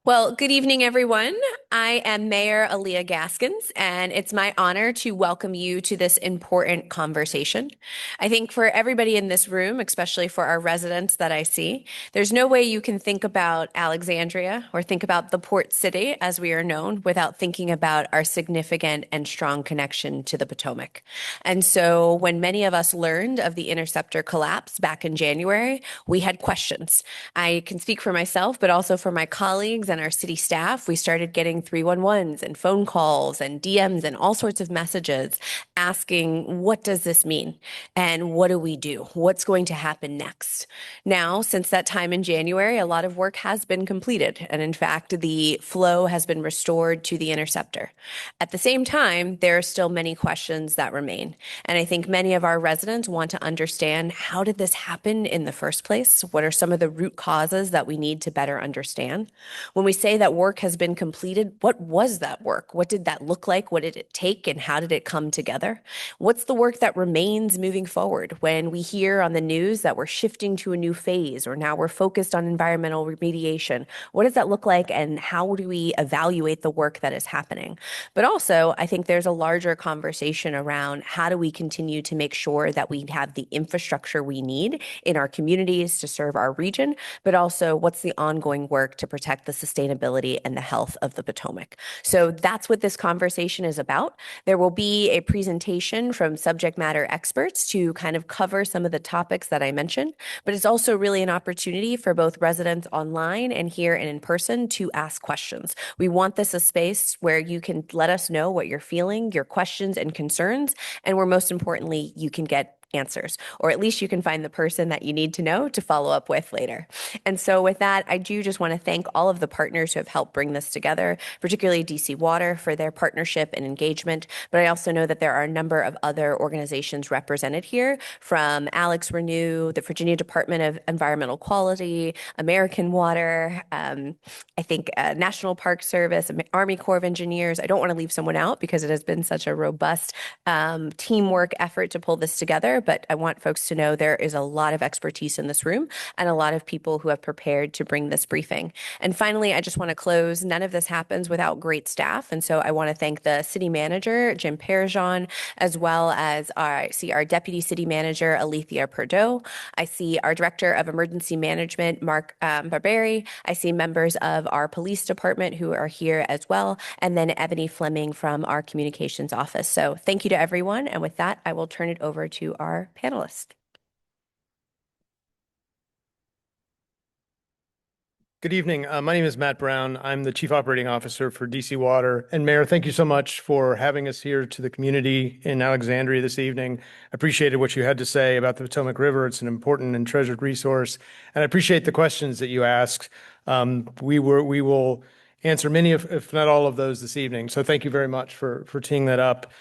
Well, good evening, everyone. I am Mayor Aaliyah Gaskins, and it's my honor to welcome you to this important conversation. I think for everybody in this room, especially for our residents that I see, there's no way you can think about Alexandria or think about the port city as we are known without thinking about our significant and strong connection to the Potomac. And so when many of us learned of the Interceptor collapse back in January, we had questions. I can speak for myself, but also for my colleagues and our city staff. We started getting 311s and phone calls and DMs and all sorts of messages asking, what does this mean? And what do we do? What's going to happen next? Now, since that time in January, a lot of work has been completed. And in fact, the flow has been restored to the interceptor. At the same time, there are still many questions that remain. And I think many of our residents want to understand, how did this happen in the first place? What are some of the root causes that we need to better understand? When we say that work has been completed, what was that work? What did that look like? What did it take? And how did it come together? What's the work that remains moving forward? When we hear on the news that we're shifting to a new phase, or now we're focused on environmental remediation, what does that look like? And how do we evaluate the work that is happening? But also, I think there's a larger conversation around, how do we continue to make sure that we have the infrastructure we need in our communities to serve our region, but also what's the ongoing work to protect the sustainability and the health of the Potomac. So that's what this conversation is about. There will be a presentation from subject matter experts to kind of cover some of the topics that I mentioned, but it's also really an opportunity for both residents online and here and in person to ask questions. We want this a space where you can let us know what you're feeling, your questions and concerns, and where most importantly, you can get answers, or at least you can find the person that you need to know to follow up with later. And so with that, I do just want to thank all of the partners who have helped bring this together, particularly DC Water for their partnership and engagement. But I also know that there are a number of other organizations represented here, from Alex Renew, the Virginia Department of Environmental Quality, American Water, I think National Park Service, Army Corps of Engineers. I don't want to leave someone out because it has been such a robust teamwork effort to pull this together. But I want folks to know there is a lot of expertise in this room and a lot of people who have prepared to bring this briefing. And finally, I just want to close. None of this happens without great staff. And so I want to thank the city manager, Jim Parajon, as well as I see our deputy city manager, Alethea Perdeau. I see our director of emergency management, Mark Barberi. I see members of our police department who are here as well. And then Ebony Fleming from our communications office. So thank you to everyone. And with that, I will turn it over to our panelists. Good evening. My name is Matt Brown. I'm the Chief Operating Officer for DC Water. And Mayor, thank you so much for having us here to the community in Alexandria this evening. I appreciated what you had to say about the Potomac River. It's an important and treasured resource. And I appreciate the questions that you asked. We will answer many, if not all of those this evening. So thank you very much for teeing that up.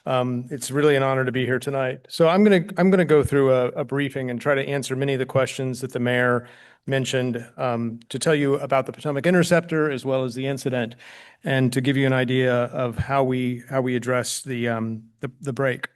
It's really an honor to be here tonight. So I'm gonna go through a briefing and try to answer many of the questions that the mayor mentioned, to tell you about the Potomac Interceptor as well as the incident, and to give you an idea of how we address the break.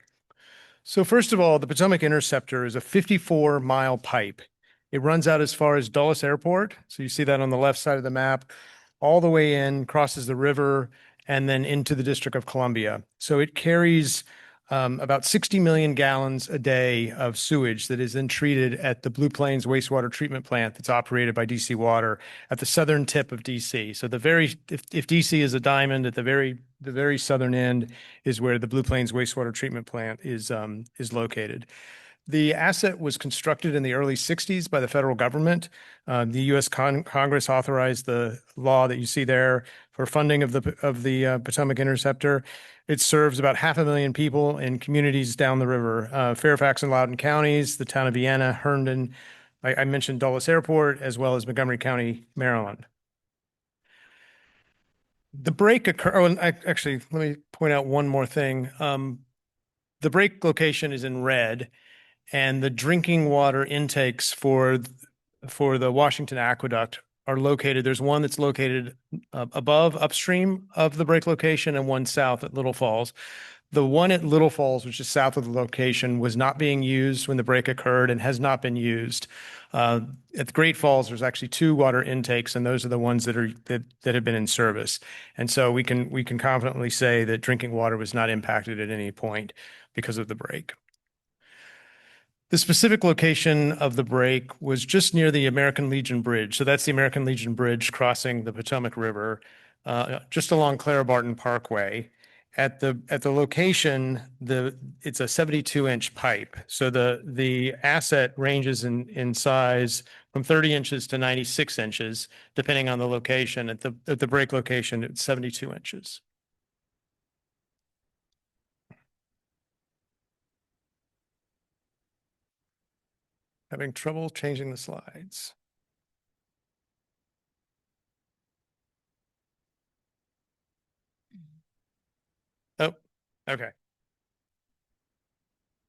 So first of all, the Potomac Interceptor is a 54-mile pipe. It runs out as far as Dulles Airport. So you see that on the left side of the map, all the way in, crosses the river, and then into the District of Columbia. So it carries about 60 million gallons a day of sewage that is then treated at the Blue Plains wastewater treatment plant that's operated by DC Water at the southern tip of DC. So if DC is a diamond, at the very southern end is where the Blue Plains wastewater treatment plant is located. The asset was constructed in the early 60s by the federal government. The U.S. Congress authorized the law that you see there for funding of the Potomac Interceptor. It serves about 500,000 people in communities down the river, Fairfax and Loudoun counties, the town of Vienna, Herndon. I mentioned Dulles Airport, as well as Montgomery County, Maryland. The break occurred. Oh, and actually, let me point out one more thing. The break location is in red, and the drinking water intakes for the Washington Aqueduct are located. There's one that's located upstream of the break location, and one south at Little Falls. The one at Little Falls, which is south of the location, was not being used when the break occurred and has not been used. At the Great Falls, there's actually two water intakes, and those are the ones that have been in service. And so we can confidently say that drinking water was not impacted at any point because of the break. The specific location of the break was just near the American Legion Bridge. So that's the American Legion Bridge crossing the Potomac River, just along Clara Barton Parkway. At the location, it's a 72-inch pipe. So the asset ranges in size from 30 inches to 96 inches, depending on the location. At the break location, it's 72 inches. Having trouble changing the slides. Oh, okay.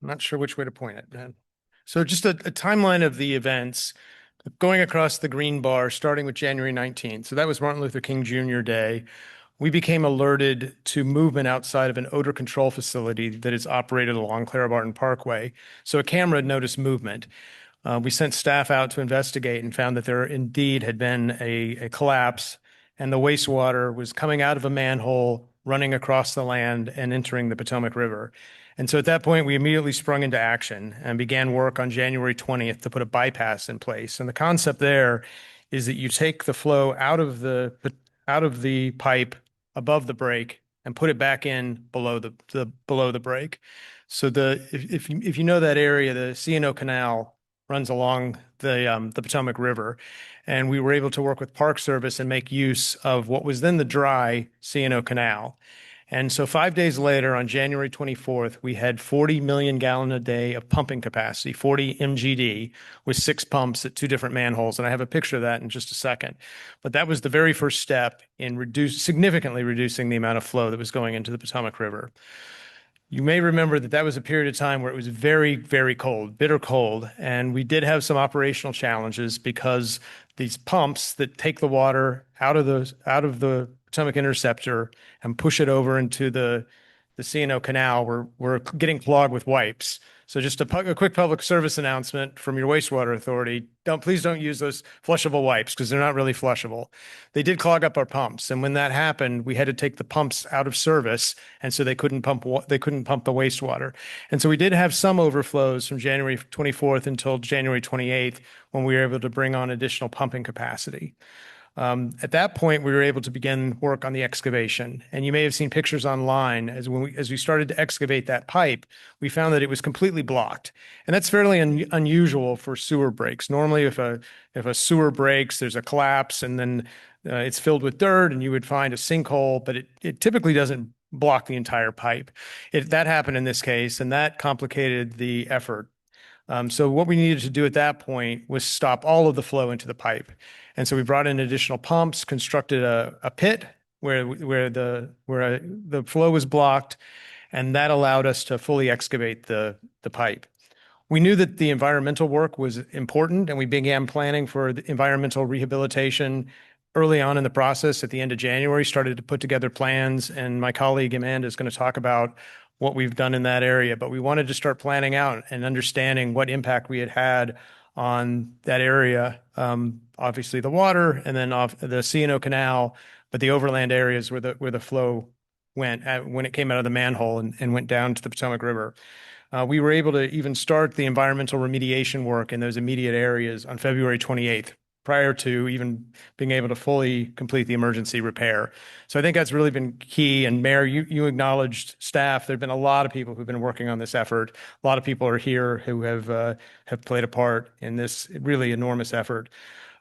I'm not sure which way to point it, man. So just a timeline of the events going across the green bar, starting with January 19th. So that was Martin Luther King Jr. Day. We became alerted to movement outside of an odor control facility that is operated along Clara Barton Parkway. So a camera noticed movement. We sent staff out to investigate and found that there indeed had been a collapse, and the wastewater was coming out of a manhole, running across the land and entering the Potomac River. And so at that point, we immediately sprung into action and began work on January 20th to put a bypass in place. And the concept there is that you take the flow out of the pipe above the break and put it back in below the break. So if you know that area, the C&O Canal runs along the Potomac River, and we were able to work with Park Service and make use of what was then the dry C&O Canal. And so 5 days later, on January 24th, we had 40 million gallon a day of pumping capacity, 40 MGD, with 6 pumps at 2 different manholes. And I have a picture of that in just a second. But that was the very first step in significantly reducing the amount of flow that was going into the Potomac River. You may remember that that was a period of time where it was very, very cold, bitter cold, and we did have some operational challenges because these pumps that take the water out of the Potomac Interceptor and push it over into the C&O Canal were getting clogged with wipes. So just a quick public service announcement from your wastewater authority. Please don't use those flushable wipes because they're not really flushable. They did clog up our pumps. And when that happened, we had to take the pumps out of service. And so they couldn't pump the wastewater. And so we did have some overflows from January 24th until January 28th when we were able to bring on additional pumping capacity. At that point, we were able to begin work on the excavation. And you may have seen pictures online as we started to excavate that pipe, we found that it was completely blocked. And that's fairly unusual for sewer breaks. Normally, if a sewer breaks, there's a collapse and then it's filled with dirt and you would find a sinkhole, but it typically doesn't block the entire pipe. That happened in this case, and that complicated the effort. So what we needed to do at that point was stop all of the flow into the pipe. And so we brought in additional pumps, constructed a pit where the flow was blocked, and that allowed us to fully excavate the pipe. We knew that the environmental work was important, and we began planning for the environmental rehabilitation early on in the process. At the end of January, started to put together plans, and my colleague Amanda is going to talk about what we've done in that area. But we wanted to start planning out and understanding what impact we had on that area. Obviously the water, and then off the C&O Canal, but the overland areas where the flow went when it came out of the manhole and went down to the Potomac River. We were able to even start the environmental remediation work in those immediate areas on February 28th, prior to even being able to fully complete the emergency repair. So I think that's really been key. And Mayor, you acknowledged staff. There have been a lot of people who've been working on this effort. A lot of people are here who have played a part in this really enormous effort.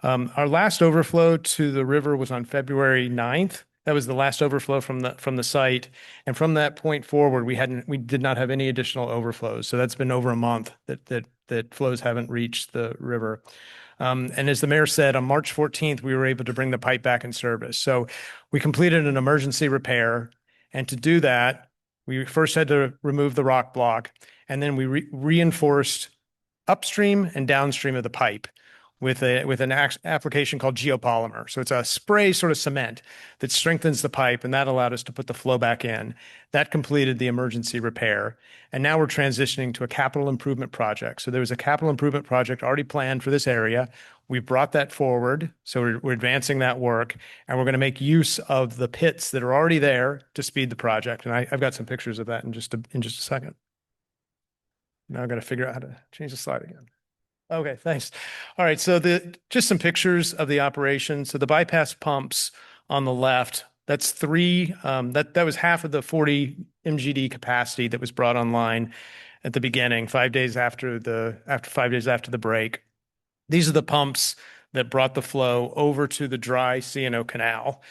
Our last overflow to the river was on February 9th. That was the last overflow from the site. And from that point forward, we did not have any additional overflows. So that's been over a month that flows haven't reached the river. And as the mayor said, on March 14th, we were able to bring the pipe back in service. So we completed an emergency repair. And to do that, we first had to remove the rock block, and then we reinforced upstream and downstream of the pipe. with an application called geopolymer. So it's a spray sort of cement that strengthens the pipe, and that allowed us to put the flow back in. That completed the emergency repair. And now we're transitioning to a capital improvement project. So there was a capital improvement project already planned for this area. We brought that forward. So we're advancing that work, and we're going to make use of the pits that are already there to speed the project. And I've got some pictures of that in just a second. Now I've got to figure out how to change the slide again. Okay, thanks. All right, so just some pictures of the operation. So the bypass pumps on the left, that's three, that was half of the 40 MGD capacity that was brought online at the beginning, 5 days after 5 days after the break. These are the pumps that brought the flow over to the dry C&O canal.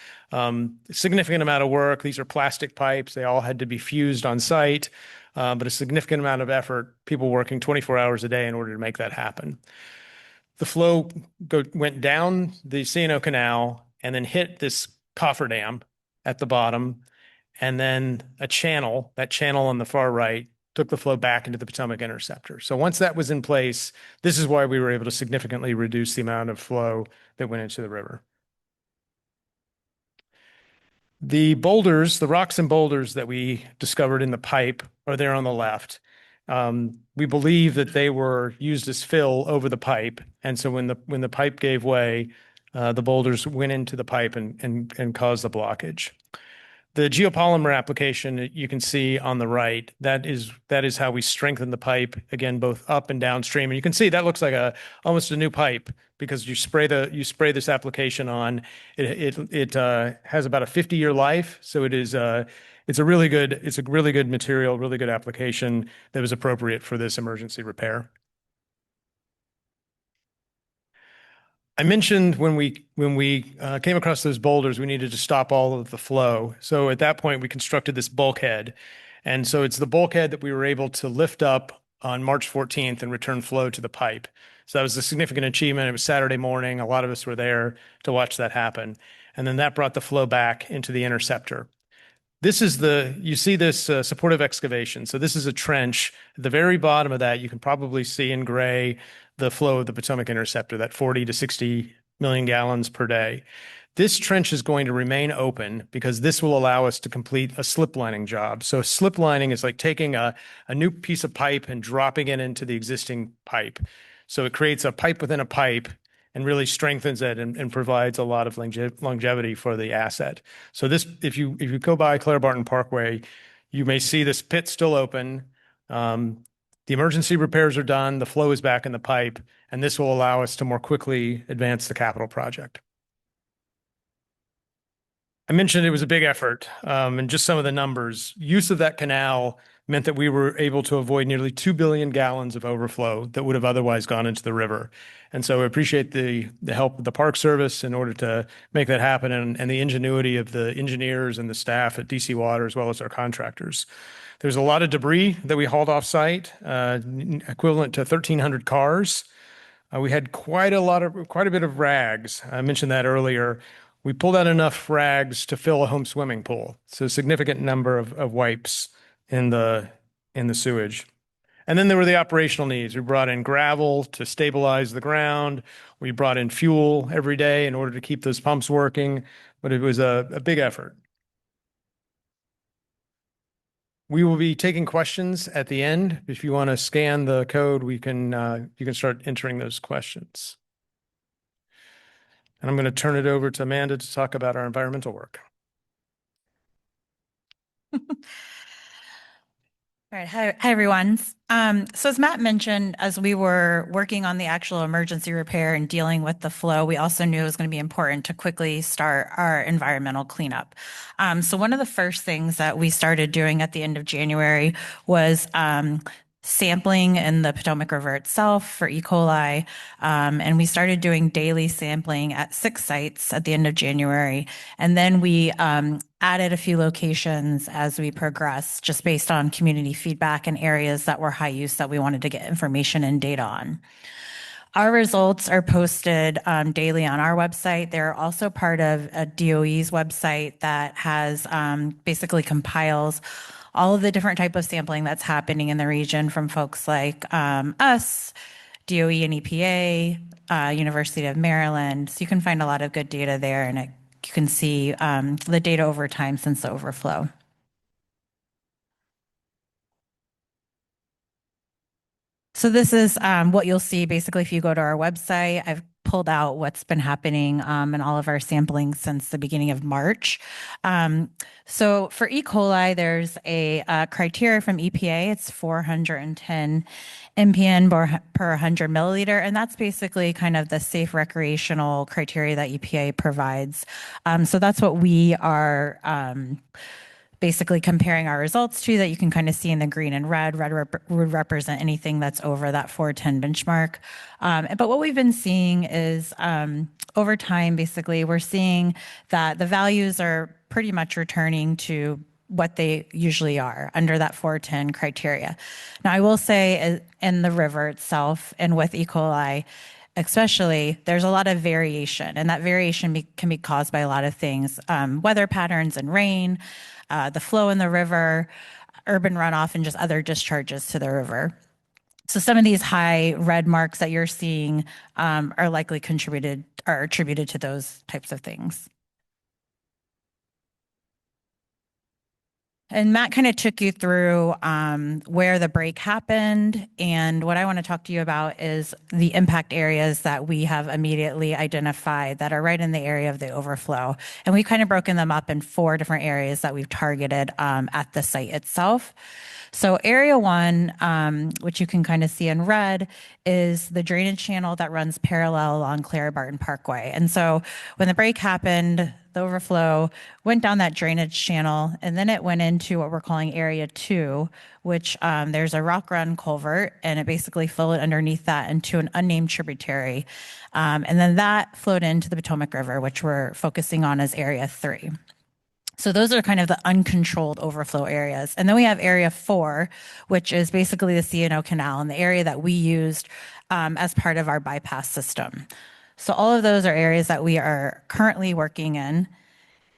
Significant amount of work. These are plastic pipes. They all had to be fused on site, but a significant amount of effort, people working 24 hours a day in order to make that happen. The flow went down the C&O canal and then hit this cofferdam at the bottom, and then that channel on the far right, took the flow back into the Potomac Interceptor. So once that was in place, this is why we were able to significantly reduce the amount of flow that went into the river. The boulders, the rocks and boulders that we discovered in the pipe are there on the left. We believe that they were used as fill over the pipe. And so when the pipe gave way, the boulders went into the pipe and caused the blockage. The geopolymer application you can see on the right, that is how we strengthen the pipe, again, both up and downstream. And you can see that looks like almost a new pipe because you spray this application on. It has about a 50-year life, so it's a really good material, really good application that was appropriate for this emergency repair. I mentioned when we came across those boulders, we needed to stop all of the flow. So at that point, we constructed this bulkhead. And so it's the bulkhead that we were able to lift up on March 14th and return flow to the pipe. So that was a significant achievement. It was Saturday morning. A lot of us were there to watch that happen. And then that brought the flow back into the interceptor. You see this supportive excavation. So this is a trench. At the very bottom of that, you can probably see in gray the flow of the Potomac Interceptor, that 40 to 60 million gallons per day. This trench is going to remain open because this will allow us to complete a slip lining job. So slip lining is like taking a new piece of pipe and dropping it into the existing pipe. So it creates a pipe within a pipe and really strengthens it and provides a lot of longevity for the asset. So this, if you go by Claire Barton Parkway, you may see this pit still open. The emergency repairs are done, the flow is back in the pipe, and this will allow us to more quickly advance the capital project. I mentioned it was a big effort, and just some of the numbers. Use of that canal meant that we were able to avoid nearly 2 billion gallons of overflow that would have otherwise gone into the river. And so I appreciate the help of the Park Service in order to make that happen, and the ingenuity of the engineers and the staff at DC Water, as well as our contractors. There's a lot of debris that we hauled off site, equivalent to 1,300 cars. We had quite a bit of rags. I mentioned that earlier. We pulled out enough rags to fill a home swimming pool. So a significant number of wipes in the sewage. And then there were the operational needs. We brought in gravel to stabilize the ground. We brought in fuel every day in order to keep those pumps working, but it was a big effort. We will be taking questions at the end. If you want to scan the code, you can start entering those questions. And I'm going to turn it over to Amanda to talk about our environmental work. All right. Hi, everyone. So as Matt mentioned, as we were working on the actual emergency repair and dealing with the flow, we also knew it was going to be important to quickly start our environmental cleanup. So one of the first things that we started doing at the end of January was sampling in the Potomac River itself for E. coli. And we started doing daily sampling at 6 sites at the end of January. And then we added a few locations as we progressed, just based on community feedback and areas that were high use that we wanted to get information and data on. Our results are posted daily on our website. They're also part of a DOE's website that has basically compiles all of the different type of sampling that's happening in the region from folks like us, DOE and EPA, University of Maryland. So you can find a lot of good data there, and you can see the data over time since the overflow. So this is what you'll see basically if you go to our website. I've pulled out what's been happening in all of our sampling since the beginning of March. So for E. coli, there's a criteria from EPA. It's 410 MPN per 100 milliliter, and that's basically kind of the safe recreational criteria that EPA provides. So that's what we are basically comparing our results to, that you can kind of see in the green and red. Red would represent anything that's over that 410 benchmark. But what we've been seeing is over time, basically, we're seeing that the values are pretty much returning to what they usually are under that 410 criteria. Now, I will say in the river itself and with E. coli, especially, there's a lot of variation, and that variation can be caused by a lot of things, weather patterns and rain, the flow in the river, urban runoff, and just other discharges to the river. So some of these high red marks that you're seeing are likely attributed to those types of things. And Matt kind of took you through where the break happened. And what I want to talk to you about is the impact areas that we have immediately identified that are right in the area of the overflow. And we've kind of broken them up in 4 different areas that we've targeted at the site itself. So area 1, which you can kind of see in red, is the drainage channel that runs parallel along Clara Barton Parkway. And so when the break happened, the overflow went down that drainage channel, and then it went into what we're calling area 2, which there's a rock run culvert, and it basically flowed underneath that into an unnamed tributary. And then that flowed into the Potomac River, which we're focusing on as area 3. So those are kind of the uncontrolled overflow areas. And then we have area 4, which is basically the C&O Canal, and the area that we used as part of our bypass system. So all of those are areas that we are currently working in,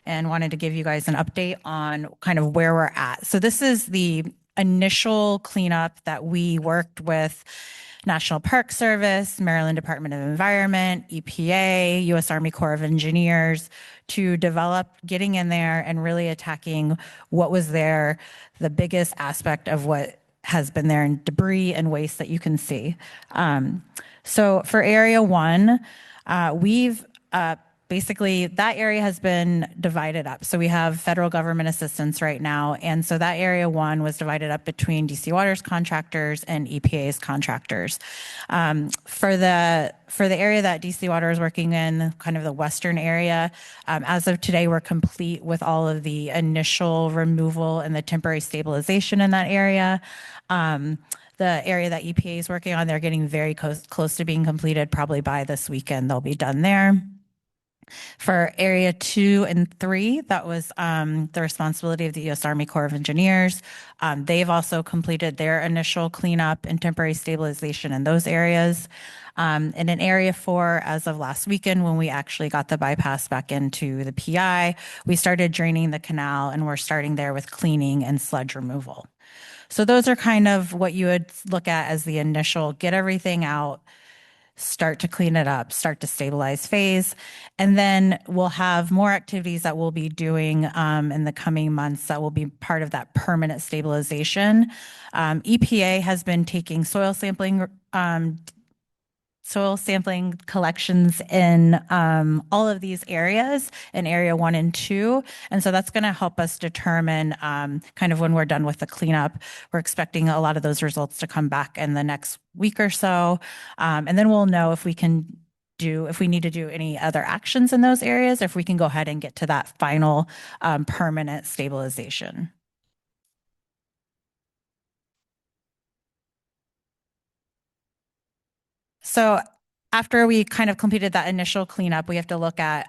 and wanted to give you guys an update on kind of where we're at. So this is the initial cleanup that we worked with National Park Service, Maryland Department of Environment, EPA, U.S. Army Corps of Engineers to develop, getting in there and really attacking what was there, the biggest aspect of what has been there, and debris and waste that you can see. So for area 1, we've basically, that area has been divided up. So we have federal government assistance right now. And so that area 1 was divided up between DC Water's contractors and EPA's contractors. For the area that DC Water is working in, kind of the western area, as of today, we're complete with all of the initial removal and the temporary stabilization in that area. The area that EPA is working on, they're getting very close to being completed. Probably by this weekend, they'll be done there. For area 2 and 3, that was the responsibility of the U.S. Army Corps of Engineers. They've also completed their initial cleanup and temporary stabilization in those areas. And in area 4, as of last weekend, when we actually got the bypass back into the PI, we started draining the canal, and we're starting there with cleaning and sludge removal. So those are kind of what you would look at as the initial get everything out, start to clean it up, start to stabilize phase. And then we'll have more activities that we'll be doing in the coming months that will be part of that permanent stabilization. EPA has been taking soil sampling collections in all of these areas in area 1 and 2. And so that's going to help us determine kind of when we're done with the cleanup. We're expecting a lot of those results to come back in the next week or so. And then we'll know if we need to do any other actions in those areas, or if we can go ahead and get to that final permanent stabilization. So after we kind of completed that initial cleanup, we have to look at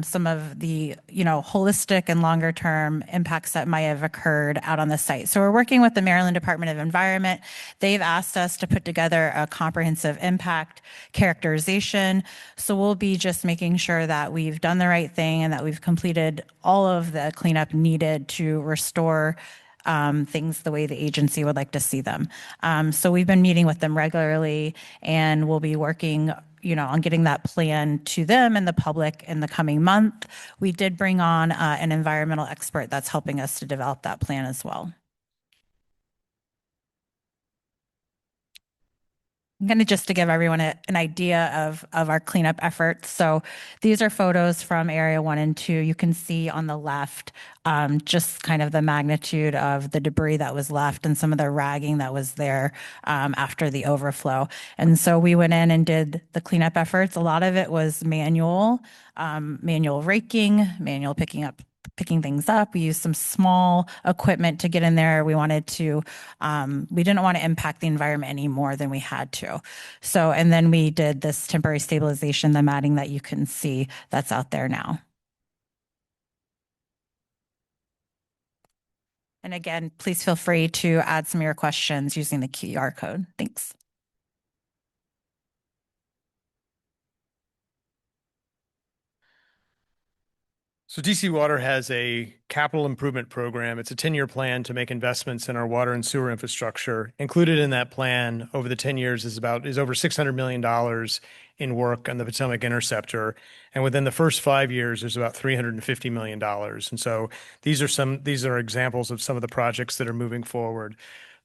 some of the, holistic and longer term impacts that might have occurred out on the site. So we're working with the Maryland Department of Environment. They've asked us to put together a comprehensive impact characterization. So we'll be just making sure that we've done the right thing and that we've completed all of the cleanup needed to restore things the way the agency would like to see them. So we've been meeting with them regularly, and we'll be working on getting that plan to them and the public in the coming month. We did bring on an environmental expert that's helping us to develop that plan as well. Kind of just to give everyone an idea of our cleanup efforts. So these are photos from area 1 and 2. You can see on the left just kind of the magnitude of the debris that was left and some of the ragging that was there after the overflow. And so we went in and did the cleanup efforts. A lot of it was manual raking, manual picking things up. We used some small equipment to get in there. We didn't want to impact the environment any more than we had to. So, and then we did this temporary stabilization, the matting that you can see that's out there now. And again, please feel free to add some of your questions using the QR code. Thanks. So DC Water has a capital improvement program. It's a 10-year plan to make investments in our water and sewer infrastructure. Included in that plan over the 10 years is over $600 million in work on the Potomac Interceptor. And within the first 5 years, there's about $350 million. And so these are examples of some of the projects that are moving forward.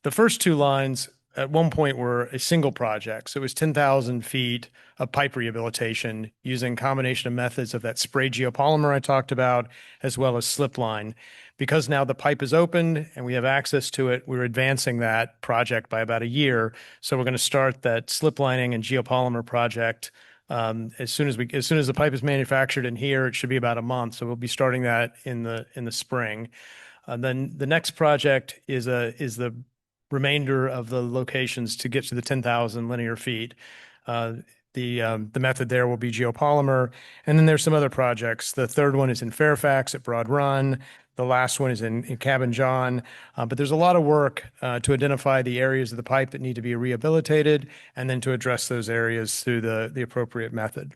The first two lines at one point were a single project. So it was 10,000 feet of pipe rehabilitation using a combination of methods of that spray geopolymer I talked about, as well as slip line. Because now the pipe is open and we have access to it, we're advancing that project by about a year. So we're going to start that slip lining and geopolymer project as soon as the pipe is manufactured in here. It should be about a month. So we'll be starting that in the spring. Then the next project is the remainder of the locations to get to the 10,000 linear feet. The method there will be geopolymer. And then there's some other projects. The third one is in Fairfax at Broad Run. The last one is in Cabin John. But there's a lot of work to identify the areas of the pipe that need to be rehabilitated and then to address those areas through the appropriate method.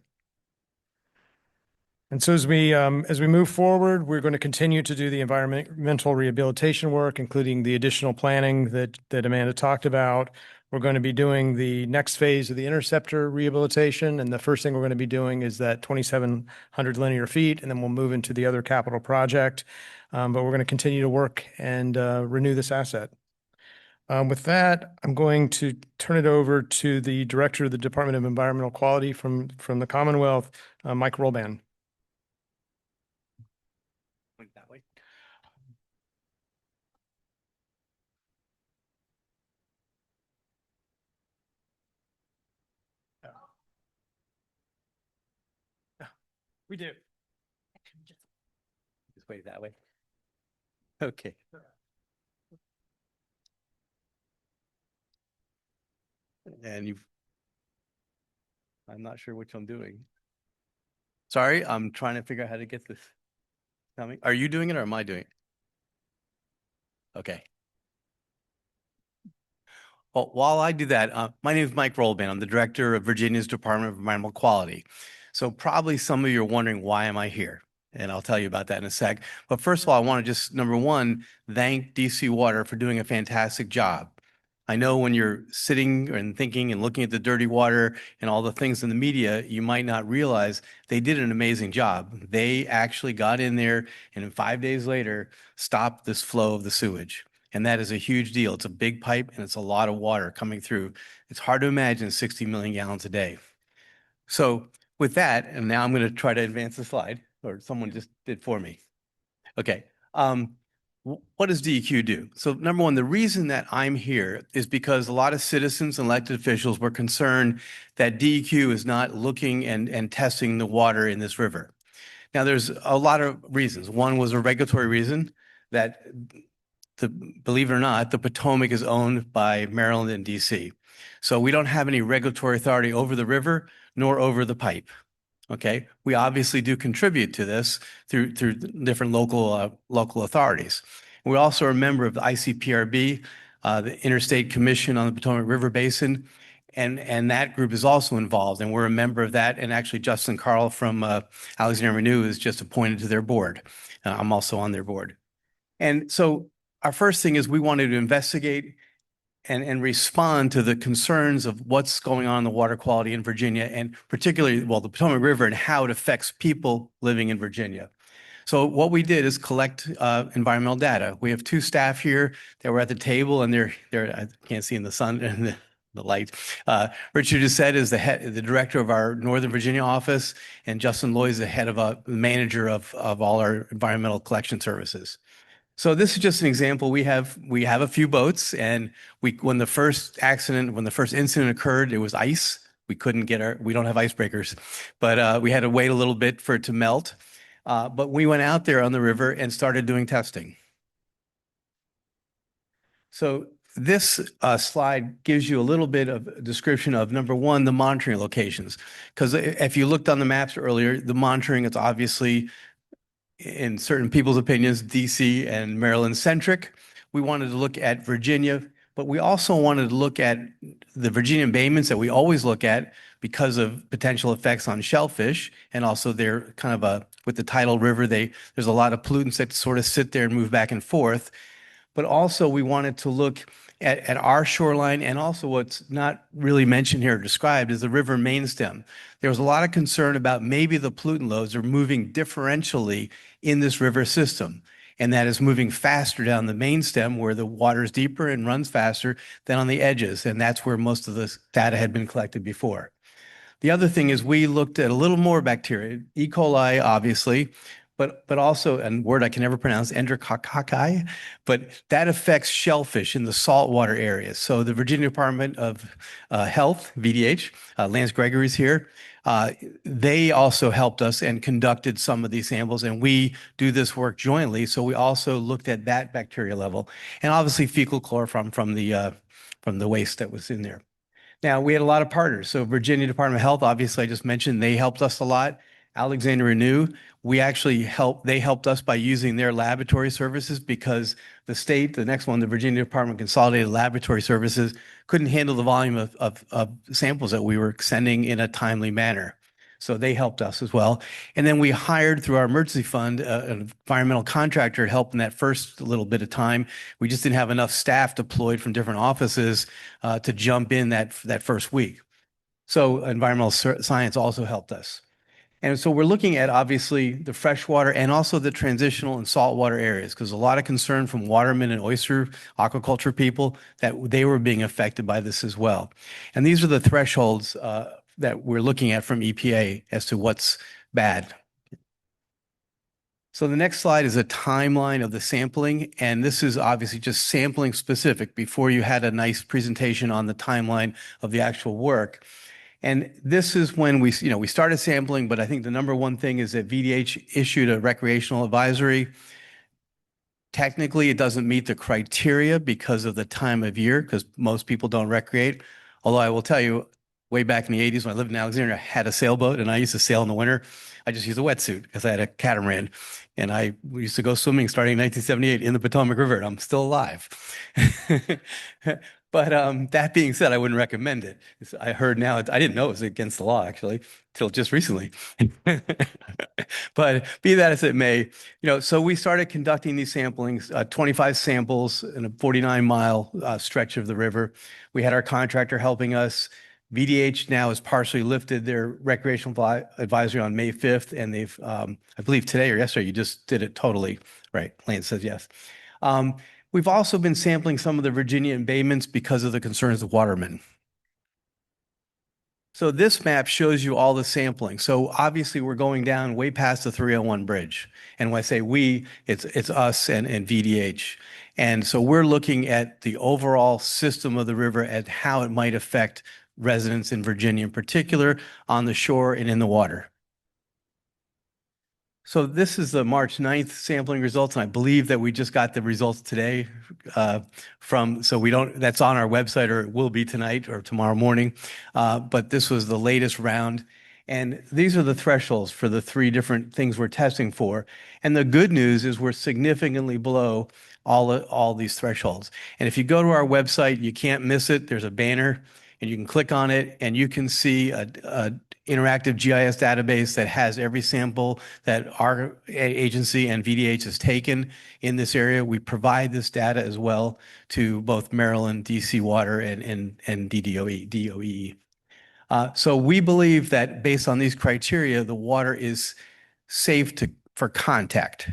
And so as we move forward, we're going to continue to do the environmental rehabilitation work, including the additional planning that Amanda talked about. We're going to be doing the next phase of the interceptor rehabilitation. And the first thing we're going to be doing is that 2,700 linear feet, and then we'll move into the other capital project. But we're going to continue to work and renew this asset. With that, I'm going to turn it over to the Director of the Department of Environmental Quality from the Commonwealth, Mike Rolban. That way. We do. Just wait that way. Okay. And I'm not sure which I'm doing. Sorry, I'm trying to figure out how to get this coming. Are you doing it or am I doing it? Okay. Well, while I do that, my name is Mike Rolban. I'm the director of Virginia's Department of Environmental Quality. So probably some of you are wondering, why am I here? And I'll tell you about that in a sec. But first of all, I want to just, number one, thank DC Water for doing a fantastic job. I know when you're sitting and thinking and looking at the dirty water and all the things in the media, you might not realize they did an amazing job. They actually got in there and 5 days later stopped this flow of the sewage. And that is a huge deal. It's a big pipe and it's a lot of water coming through. It's hard to imagine 60 million gallons a day. So with that, and now I'm going to try to advance the slide, or someone just did for me. Okay. What does DEQ do? So number one, the reason that I'm here is because a lot of citizens and elected officials were concerned that DEQ is not looking and testing the water in this river. Now, there's a lot of reasons. One was a regulatory reason that, believe it or not, the Potomac is owned by Maryland and DC. So we don't have any regulatory authority over the river nor over the pipe. Okay, we obviously do contribute to this through different local authorities. We also are a member of the ICPRB, the Interstate Commission on the Potomac River Basin, and that group is also involved, and we're a member of that. And actually, Justin Carl from Alexandria Renew is just appointed to their board. I'm also on their board. And so our first thing is we wanted to investigate and respond to the concerns of what's going on in the water quality in Virginia, and particularly, well, the Potomac River and how it affects people living in Virginia. So what we did is collect environmental data. We have two staff here that were at the table, and they're I can't see in the sun and the light. Richard Doucette is the director of our Northern Virginia office, and Justin Loy is the head of manager of all our environmental collection services. So this is just an example. We have a few boats, and when the first incident occurred, it was ice. We don't have icebreakers, but we had to wait a little bit for it to melt. But we went out there on the river and started doing testing. So this slide gives you a little bit of a description of, number one, the monitoring locations. Because if you looked on the maps earlier, the monitoring, it's obviously, in certain people's opinions, DC and Maryland centric. We wanted to look at Virginia, but we also wanted to look at the Virginia embayments that we always look at because of potential effects on shellfish. And also they're kind of with the tidal river, there's a lot of pollutants that sort of sit there and move back and forth. But also we wanted to look at our shoreline, and also what's not really mentioned here or described is the river main stem. There was a lot of concern about maybe the pollutant loads are moving differentially in this river system, and that is moving faster down the main stem where the water is deeper and runs faster than on the edges, and that's where most of this data had been collected before. The other thing is we looked at a little more bacteria, E. coli, obviously, but also, and word I can never pronounce, Enterococci, but that affects shellfish in the saltwater areas. So the Virginia Department of Health, VDH, Lance Gregory's here, they also helped us and conducted some of these samples, and we do this work jointly. So we also looked at that bacteria level, and obviously fecal chloroform from the waste that was in there. Now, we had a lot of partners. So Virginia Department of Health, obviously, I just mentioned, they helped us a lot. Alexandria Renew, they helped us by using their laboratory services because the next one, the Virginia Department of Consolidated Laboratory Services, couldn't handle the volume of samples that we were sending in a timely manner. So they helped us as well. And then we hired through our emergency fund an environmental contractor to help in that first little bit of time. We just didn't have enough staff deployed from different offices to jump in that first week. So environmental science also helped us. And so we're looking at, obviously, the freshwater and also the transitional and saltwater areas, because a lot of concern from watermen and oyster aquaculture people that they were being affected by this as well. And these are the thresholds that we're looking at from EPA as to what's bad. So the next slide is a timeline of the sampling, and this is obviously just sampling specific before you had a nice presentation on the timeline of the actual work. And this is when we started sampling, but I think the number one thing is that VDH issued a recreational advisory. Technically, it doesn't meet the criteria because of the time of year, because most people don't recreate. Although I will tell you, way back in the 80s when I lived in Alexandria, I had a sailboat and I used to sail in the winter. I just used a wetsuit because I had a catamaran. And we used to go swimming starting in 1978 in the Potomac River, and I'm still alive. But that being said, I wouldn't recommend it. I heard now, I didn't know it was against the law, actually, till just recently. But be that as it may, so we started conducting these samplings, 25 samples in a 49-mile stretch of the river. We had our contractor helping us. VDH now has partially lifted their recreational advisory on May 5th, and they've, I believe today or yesterday, you just did it totally right. Lance says yes. We've also been sampling some of the Virginia embayments because of the concerns of watermen. So this map shows you all the sampling. So obviously we're going down way past the 301 bridge. And when I say we, it's us and VDH. And so we're looking at the overall system of the river and how it might affect residents in Virginia in particular, on the shore and in the water. So this is the March 9th sampling results, and I believe that we just got the results today that's on our website, or it will be tonight or tomorrow morning. But this was the latest round. And these are the thresholds for the three different things we're testing for. And the good news is we're significantly below all these thresholds. And if you go to our website, you can't miss it. There's a banner. and you can click on it and you can see a interactive GIS database that has every sample that our agency and VDH has taken in this area. We provide this data as well to both Maryland, DC Water, and DOE. So we believe that based on these criteria, the water is safe for contact.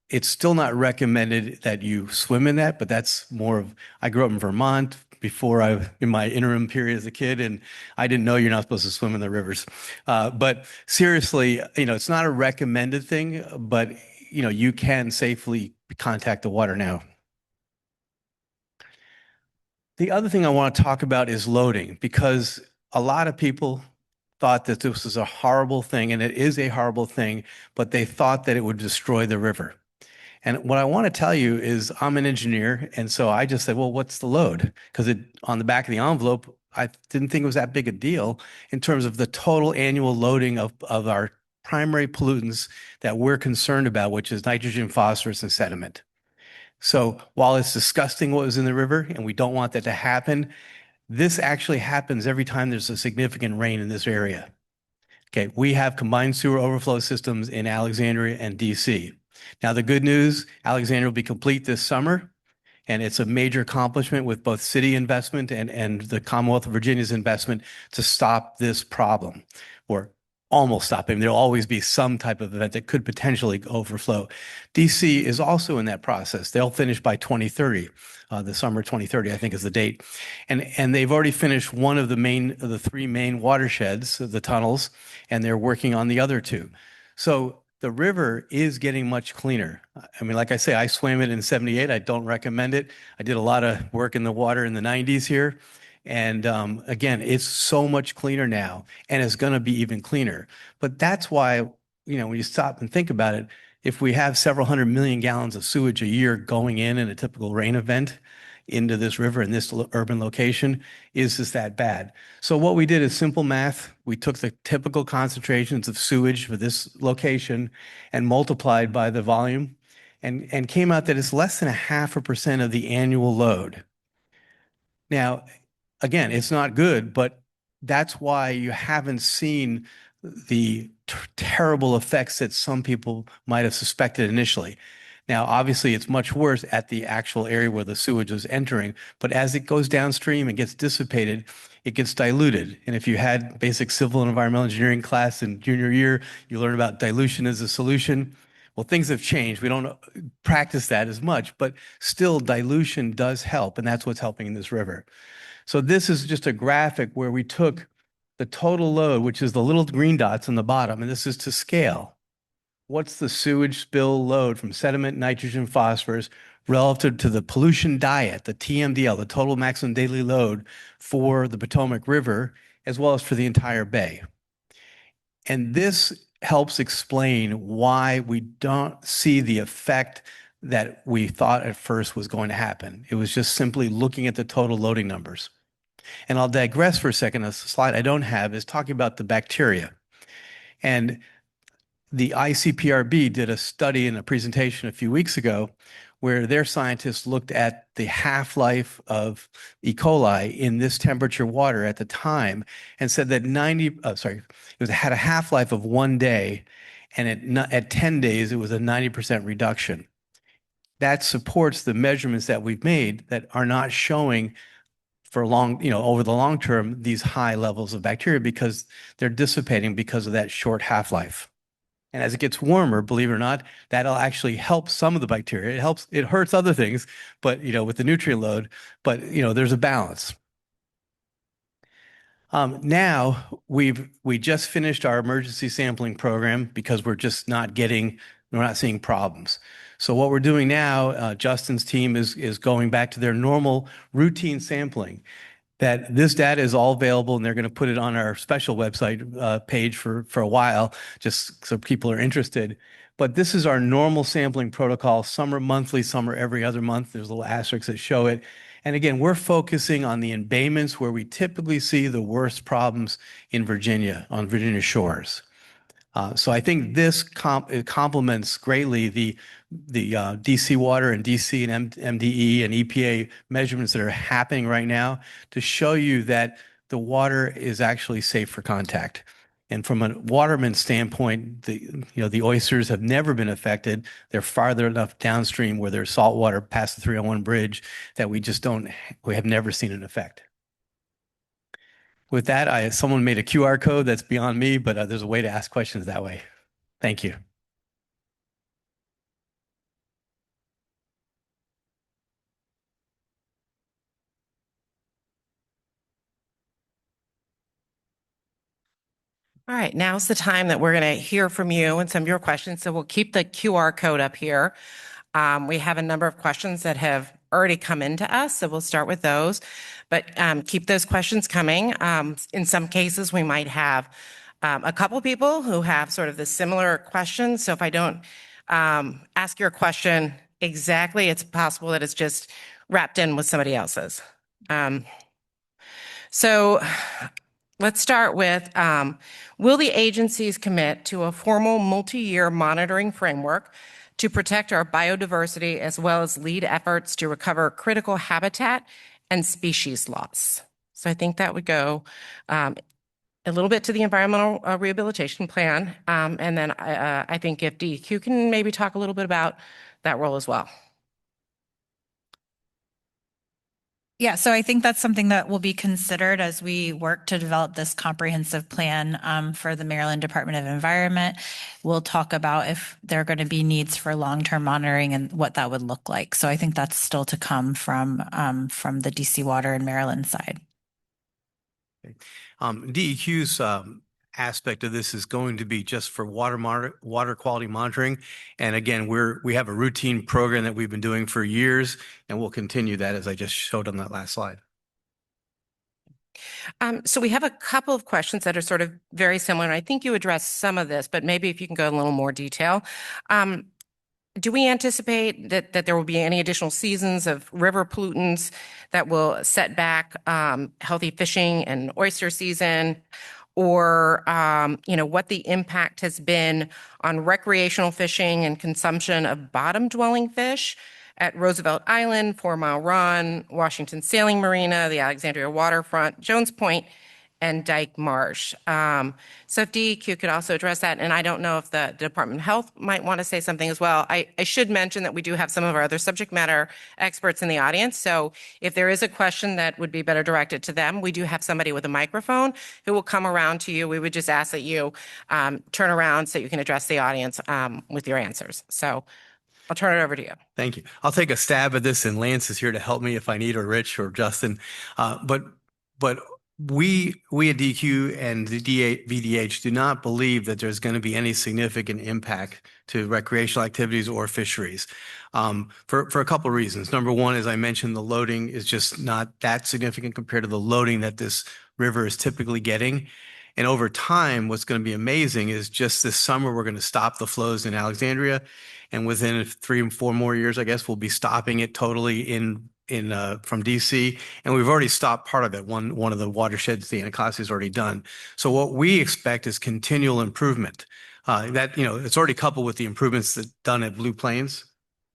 It's still not recommended that you swim in that, but that's more of, I grew up in Vermont in my interim period as a kid, and I didn't know you're not supposed to swim in the rivers. But seriously, it's not a recommended thing, but you can safely contact the water now. The other thing I want to talk about is loading, because a lot of people thought that this was a horrible thing, and it is a horrible thing, but they thought that it would destroy the river. And what I want to tell you is I'm an engineer, and so I just said, well, what's the load? Because on the back of the envelope, I didn't think it was that big a deal in terms of the total annual loading of our primary pollutants that we're concerned about, which is nitrogen, phosphorus, and sediment. So while it's disgusting what was in the river, and we don't want that to happen, this actually happens every time there's a significant rain in this area. Okay, we have combined sewer overflow systems in Alexandria and DC. Now, the good news, Alexandria will be complete this summer, and it's a major accomplishment with both city investment and the Commonwealth of Virginia's investment to stop this problem, or almost stop it. There'll always be some type of event that could potentially overflow. DC is also in that process. They'll finish by 2030. The summer 2030, I think, is the date. And they've already finished one of the three main watersheds, the tunnels, and they're working on the other two. So the river is getting much cleaner. I mean, like I say, I swam it in 78. I don't recommend it. I did a lot of work in the water in the 90s here. And again, it's so much cleaner now, and it's going to be even cleaner. But that's why, when you stop and think about it, if we have several 100 million gallons of sewage a year going in a typical rain event into this river in this urban location, is this that bad? So what we did is simple math. We took the typical concentrations of sewage for this location and multiplied by the volume, and came out that it's less than 0.5% of the annual load. Now, again, it's not good, but that's why you haven't seen the terrible effects that some people might have suspected initially. Now, obviously, it's much worse at the actual area where the sewage is entering, but as it goes downstream and gets dissipated, it gets diluted. And if you had basic civil and environmental engineering class in junior year, you learn about dilution as a solution. Well, things have changed. We don't practice that as much, but still dilution does help, and that's what's helping in this river. So this is just a graphic where we took the total load, which is the little green dots on the bottom, and this is to scale. What's the sewage spill load from sediment, nitrogen, phosphorus relative to the pollution diet, the TMDL, the total maximum daily load for the Potomac River, as well as for the entire bay? And this helps explain why we don't see the effect that we thought at first was going to happen. It was just simply looking at the total loading numbers. And I'll digress for a second. A slide I don't have is talking about the bacteria. And the ICPRB did a study in a presentation a few weeks ago where their scientists looked at the half-life of E. coli in this temperature water at the time and said that it had a half-life of 1 day, and at 10 days, it was a 90% reduction. That supports the measurements that we've made that are not showing for over the long term, these high levels of bacteria because they're dissipating because of that short half-life. And as it gets warmer, believe it or not, that'll actually help some of the bacteria. It hurts other things, but with the nutrient load, but there's a balance. Now we just finished our emergency sampling program because we're not seeing problems. So what we're doing now, Justin's team is going back to their normal routine sampling. That this data is all available, and they're going to put it on our special website page for a while, just so people are interested. But this is our normal sampling protocol. Some are monthly, some are every other month. There's little asterisks that show it. And again, we're focusing on the embayments where we typically see the worst problems in Virginia, on Virginia shores. So I think this complements greatly the DC Water and DC and MDE and EPA measurements that are happening right now to show you that the water is actually safe for contact. And from a waterman standpoint, the oysters have never been affected. They're farther enough downstream where there's salt water past the 301 bridge that we have never seen an effect. With that, someone made a QR code that's beyond me, but there's a way to ask questions that way. Thank you. All right, now's the time that we're going to hear from you and some of your questions. So we'll keep the QR code up here. We have a number of questions that have already come into us, so we'll start with those. But keep those questions coming. In some cases, we might have a couple people who have sort of the similar questions. So if I don't ask your question exactly, it's possible that it's just wrapped in with somebody else's. So let's start with, will the agencies commit to a formal multi-year monitoring framework to protect our biodiversity as well as lead efforts to recover critical habitat and species loss? So I think that would go a little bit to the environmental rehabilitation plan. And then I think if DEQ can maybe talk a little bit about that role as well. Yeah, so I think that's something that will be considered as we work to develop this comprehensive plan for the Maryland Department of Environment. We'll talk about if there are going to be needs for long-term monitoring and what that would look like. So I think that's still to come from the DC Water and Maryland side. DEQ's aspect of this is going to be just for water quality monitoring. And again, we have a routine program that we've been doing for years, and we'll continue that as I just showed on that last slide. So we have a couple of questions that are sort of very similar. And I think you addressed some of this, but maybe if you can go in a little more detail. Do we anticipate that there will be any additional seasons of river pollutants that will set back healthy fishing and oyster season? Or, what the impact has been on recreational fishing and consumption of bottom-dwelling fish at Roosevelt Island, 4 Mile Run, Washington Sailing Marina, the Alexandria Waterfront, Jones Point, and Dyke Marsh. So if DEQ could also address that, and I don't know if the Department of Health might want to say something as well. I should mention that we do have some of our other subject matter experts in the audience. So if there is a question that would be better directed to them, we do have somebody with a microphone who will come around to you. We would just ask that you turn around so you can address the audience with your answers. So I'll turn it over to you. Thank you. I'll take a stab at this, and Lance is here to help me if I need, or Rich or Justin. But we at DEQ and the VDH do not believe that there's going to be any significant impact to recreational activities or fisheries for a couple of reasons. Number one, as I mentioned, the loading is just not that significant compared to the loading that this river is typically getting. And over time, what's going to be amazing is just this summer, we're going to stop the flows in Alexandria. And within 3 and 4 more years, I guess, we'll be stopping it totally from DC, and we've already stopped part of it. One of the watersheds, the Anacostia, is already done. So what we expect is continual improvement. It's already coupled with the improvements that done at Blue Plains.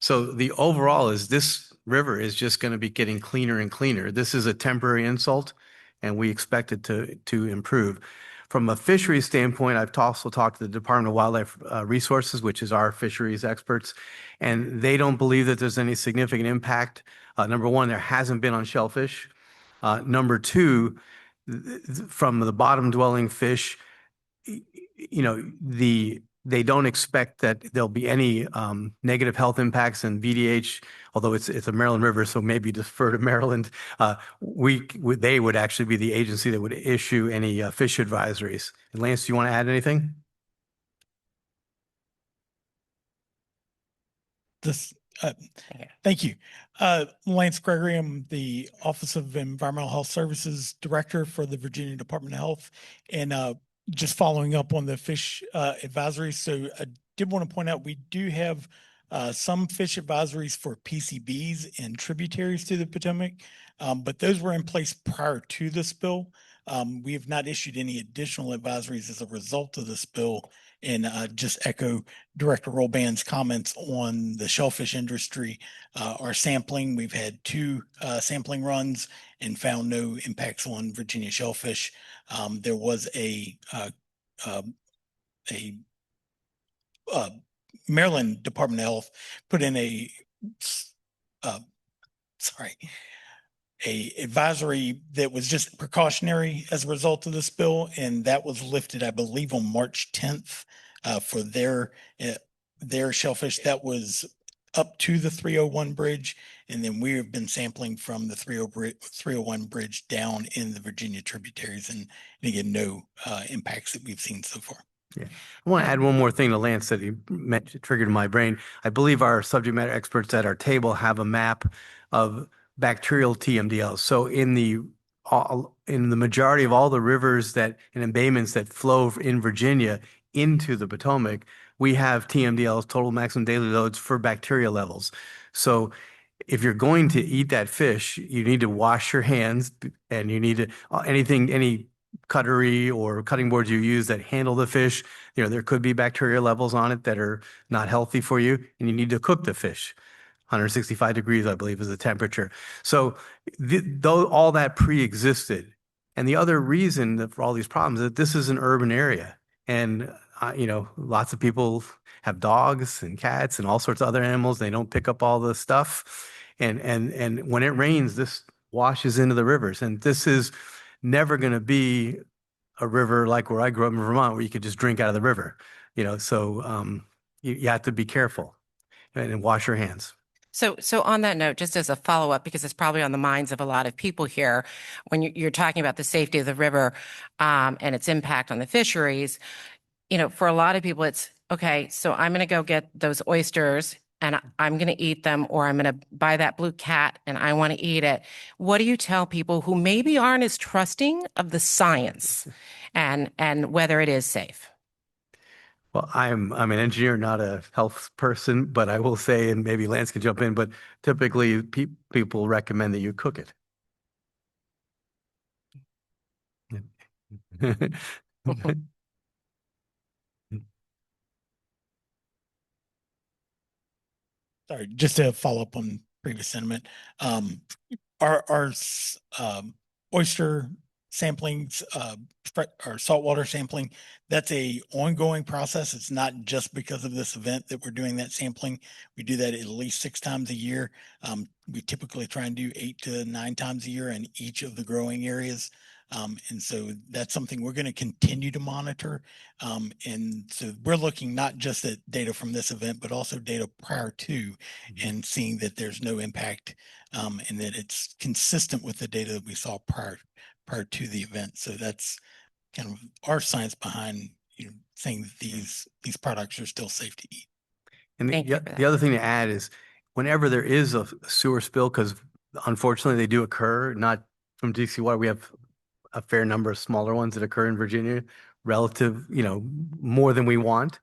So the overall is this river is just going to be getting cleaner and cleaner. This is a temporary insult, and we expect it to improve. From a fisheries standpoint, I've also talked to the Department of Wildlife Resources, which is our fisheries experts, and they don't believe that there's any significant impact. Number one, there hasn't been on shellfish. Number two, from the bottom dwelling fish, they don't expect that there'll be any negative health impacts in VDH, although it's a Maryland river, so maybe defer to Maryland. They would actually be the agency that would issue any fish advisories. And Lance, do you want to add anything? Thank you. Lance Gregory, I'm the Office of Environmental Health Services Director for the Virginia Department of Health. And just following up on the fish advisories. So I did want to point out, we do have some fish advisories for PCBs and tributaries to the Potomac, but those were in place prior to the spill. We have not issued any additional advisories as a result of the spill. And just echo Director Rolband's comments on the shellfish industry. Our sampling, we've had two sampling runs and found no impacts on Virginia shellfish. There was a Maryland Department of Health put in uh, sorry, a advisory that was just precautionary as a result of this bill, and that was lifted, I believe, on March 10th for their shellfish. That was up to the 301 bridge, and then we have been sampling from the 301 bridge down in the Virginia tributaries, and again, no impacts that we've seen so far. Yeah. I want to add one more thing to Lance that he triggered in my brain. I believe our subject matter experts at our table have a map of bacterial TMDLs. So in the majority of all the rivers that and embayments that flow in Virginia into the Potomac, we have TMDLs, total maximum daily loads, for bacteria levels. So if you're going to eat that fish, you need to wash your hands, and you need to any cutlery or cutting boards you use that handle the fish, there could be bacteria levels on it that are not healthy for you, and you need to cook the fish. 165 degrees, I believe, is the temperature. So though all that pre-existed, and the other reason for all these problems is that this is an urban area, and lots of people have dogs and cats and all sorts of other animals. They don't pick up all the stuff, and when it rains, this washes into the rivers, and this is never going to be a river like where I grew up in Vermont, where you could just drink out of the river. So you have to be careful and wash your hands. So on that note, just as a follow-up, because it's probably on the minds of a lot of people here, when you're talking about the safety of the river and its impact on the fisheries, for a lot of people, it's okay. So I'm going to go get those oysters and I'm going to eat them, or I'm going to buy that blue cat and I want to eat it. What do you tell people who maybe aren't as trusting of the science and whether it is safe? Well, I'm an engineer, not a health person, but I will say, and maybe Lance can jump in, but typically people recommend that you cook it. Sorry, just to follow up on previous sentiment. Our oyster samplings, our saltwater sampling, that's a ongoing process. It's not just because of this event that we're doing that sampling. We do that at least 6 times a year. We typically try and do 8 to 9 times a year in each of the growing areas. And so that's something we're going to continue to monitor. And so we're looking not just at data from this event, but also data prior to, and seeing that there's no impact and that it's consistent with the data that we saw prior to the event. So that's kind of our science behind saying that these products are still safe to eat. And Thank you for the that. other thing to add is whenever there is a sewer spill, because unfortunately they do occur, not from DC water, we have a fair number of smaller ones that occur in Virginia, relative, more than we want.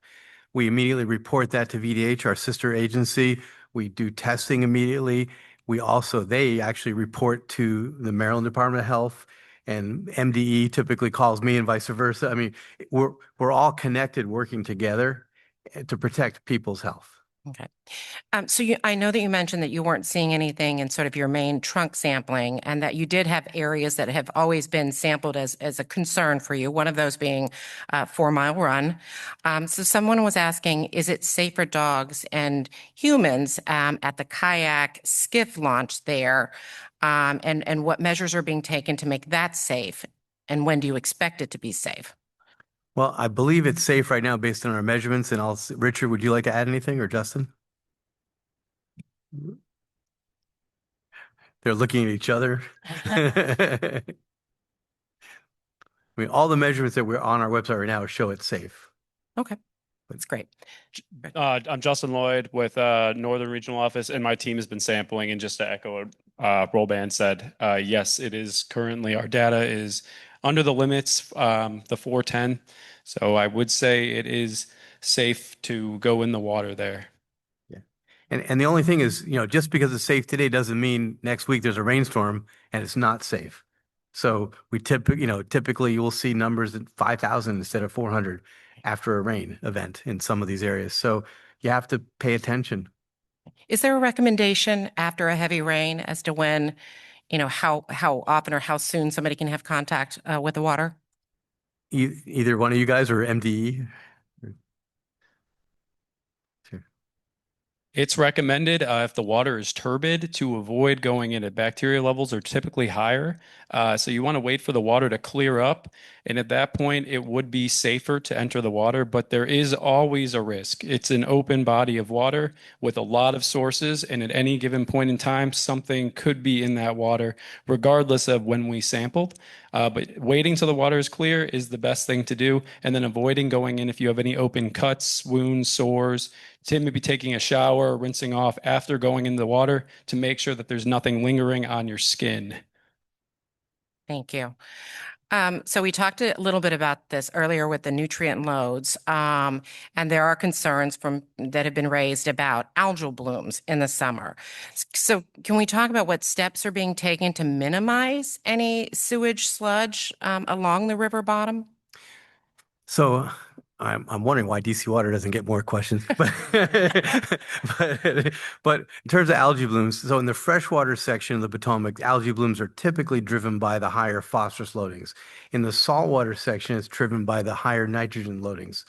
We immediately report that to VDH, our sister agency. We do testing immediately. They actually report to the Maryland Department of Health, and MDE typically calls me and vice versa. I mean, we're all connected, working together to protect people's health. Okay. So I know that you mentioned that you weren't seeing anything in sort of your main trunk sampling, and that you did have areas that have always been sampled as a concern for you, one of those being 4 Mile Run. So someone was asking, is it safe for dogs and humans at the kayak skiff launch there? And what measures are being taken to make that safe? And when do you expect it to be safe? Well, I believe it's safe right now based on our measurements, and Richard, would you like to add anything, or Justin? They're looking at each other. I mean, all the measurements that we're on our website right now show it's safe. Okay, that's great. I'm Justin Lloyd with Northern Regional Office, and my team has been sampling. And just to echo what Rolband said, yes, it is currently, our data is under the limits, the 410. So I would say it is safe to go in the water there. Yeah. And the only thing is, just because it's safe today doesn't mean next week there's a rainstorm and it's not safe. So we typically you will see numbers at 5,000 instead of 400. after a rain event in some of these areas. So you have to pay attention. Is there a recommendation after a heavy rain as to when, how often or how soon somebody can have contact with the water? Either one of you guys or MDE? Sure. It's recommended if the water is turbid to avoid going in at bacteria levels are typically higher. So you want to wait for the water to clear up. And at that point, it would be safer to enter the water, but there is always a risk. It's an open body of water with a lot of sources. And at any given point in time, something could be in that water, regardless of when we sampled. But waiting till the water is clear is the best thing to do. And then avoiding going in if you have any open cuts, wounds, sores. Tim may be taking a shower, rinsing off after going into the water to make sure that there's nothing lingering on your skin. Thank you. So we talked a little bit about this earlier with the nutrient loads, and there are concerns that have been raised about algal blooms in the summer. So can we talk about what steps are being taken to minimize any sewage sludge along the river bottom? So I'm wondering why DC Water doesn't get more questions. But, but in terms of algae blooms, so in the freshwater section of the Potomac, algae blooms are typically driven by the higher phosphorus loadings. In the saltwater section, it's driven by the higher nitrogen loadings.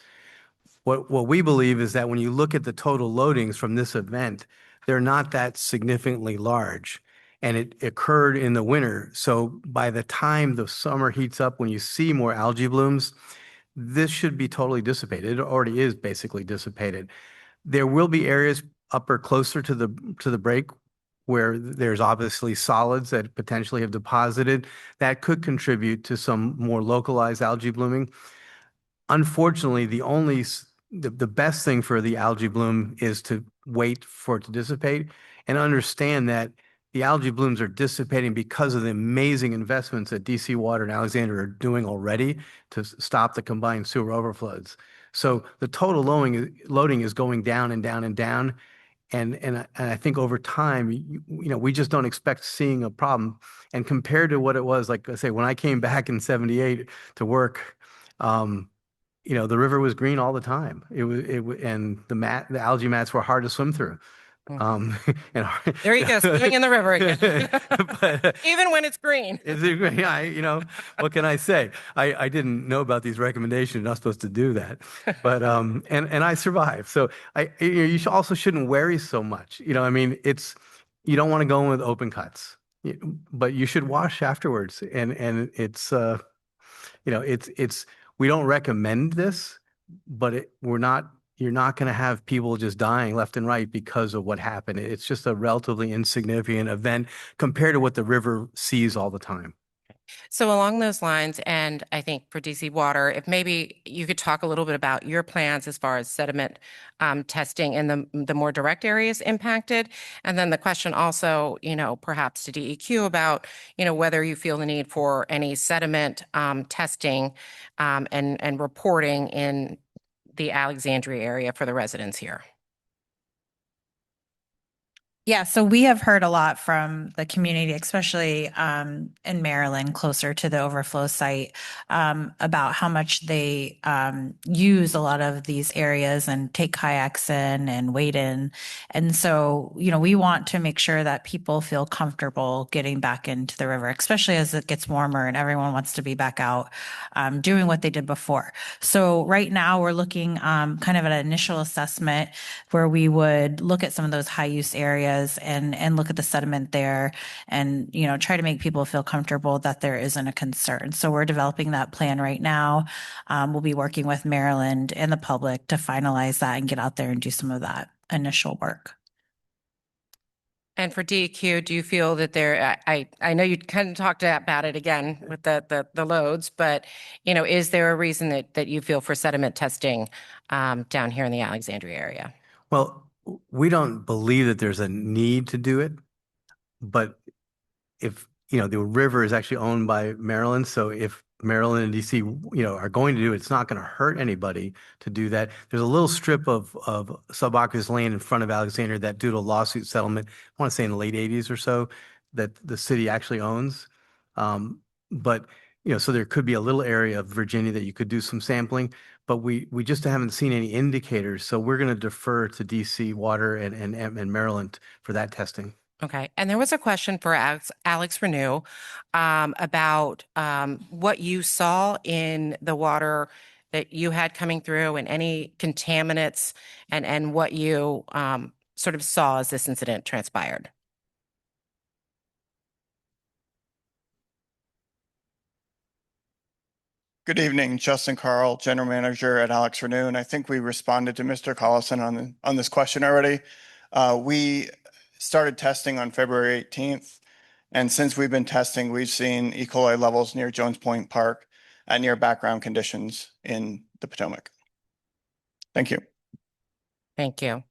What we believe is that when you look at the total loadings from this event, they're not that significantly large. And it occurred in the winter. So by the time the summer heats up, when you see more algae blooms, this should be totally dissipated. It already is basically dissipated. There will be areas up or closer to the break where there's obviously solids that potentially have deposited that could contribute to some more localized algae blooming. Unfortunately, the best thing for the algae bloom is to wait for it to dissipate and understand that the algae blooms are dissipating because of the amazing investments that DC Water and Alexandria are doing already to stop the combined sewer overflows. So the total loading is going down and down and down. And I think over time, we just don't expect seeing a problem. And compared to what it was, like I say, when I came back in 78 to work, the river was green all the time. And the algae mats were hard to swim through. Mm. And There you go, swimming in the river again. But, Even when it's green. what can I say? I didn't know about these recommendations. Not supposed to do that, but and I survived. So you also shouldn't worry so much. You don't want to go in with open cuts, but you should wash afterwards. And it's we don't recommend this, but you're not going to have people just dying left and right because of what happened. It's just a relatively insignificant event compared to what the river sees all the time. So along those lines, and I think for DC Water, if maybe you could talk a little bit about your plans as far as sediment testing in the more direct areas impacted. And then the question also, perhaps to DEQ about, whether you feel the need for any sediment testing and reporting in the Alexandria area for the residents here. Yeah, so we have heard a lot from the community, especially in Maryland, closer to the overflow site, about how much they use a lot of these areas and take kayaks in and wade in. And so, we want to make sure that people feel comfortable getting back into the river, especially as it gets warmer and everyone wants to be back out doing what they did before. So right now we're looking kind of at an initial assessment where we would look at some of those high use areas and look at the sediment there and, try to make people feel comfortable that there isn't a concern. So we're developing that plan right now. We'll be working with Maryland and the public to finalize that and get out there and do some of that initial work. And for DEQ, do you feel that I know you kind of talked about it again with the loads, but, is there a reason that you feel for sediment testing down here in the Alexandria area? Well, we don't believe that there's a need to do it, but if, the river is actually owned by Maryland, so if Maryland and DC, are going to do it, it's not going to hurt anybody to do that. There's a little strip of subaqueous land in front of Alexandria that due to a lawsuit settlement, I want to say in the late 80s or so, that the city actually owns. But, so there could be a little area of Virginia that you could do some sampling, but we just haven't seen any indicators. So we're going to defer to DC Water and Maryland for that testing. Okay. And there was a question for Alex Renew about what you saw in the water that you had coming through and any contaminants and what you sort of saw as this incident transpired. Good evening, Justin Carl, General Manager at Alex Renew, and I think we responded to Mr. Collison on this question already. We started testing on February 18th, and since we've been testing, we've seen E. coli levels near Jones Point Park at near background conditions in the Potomac. Thank you. Thank you.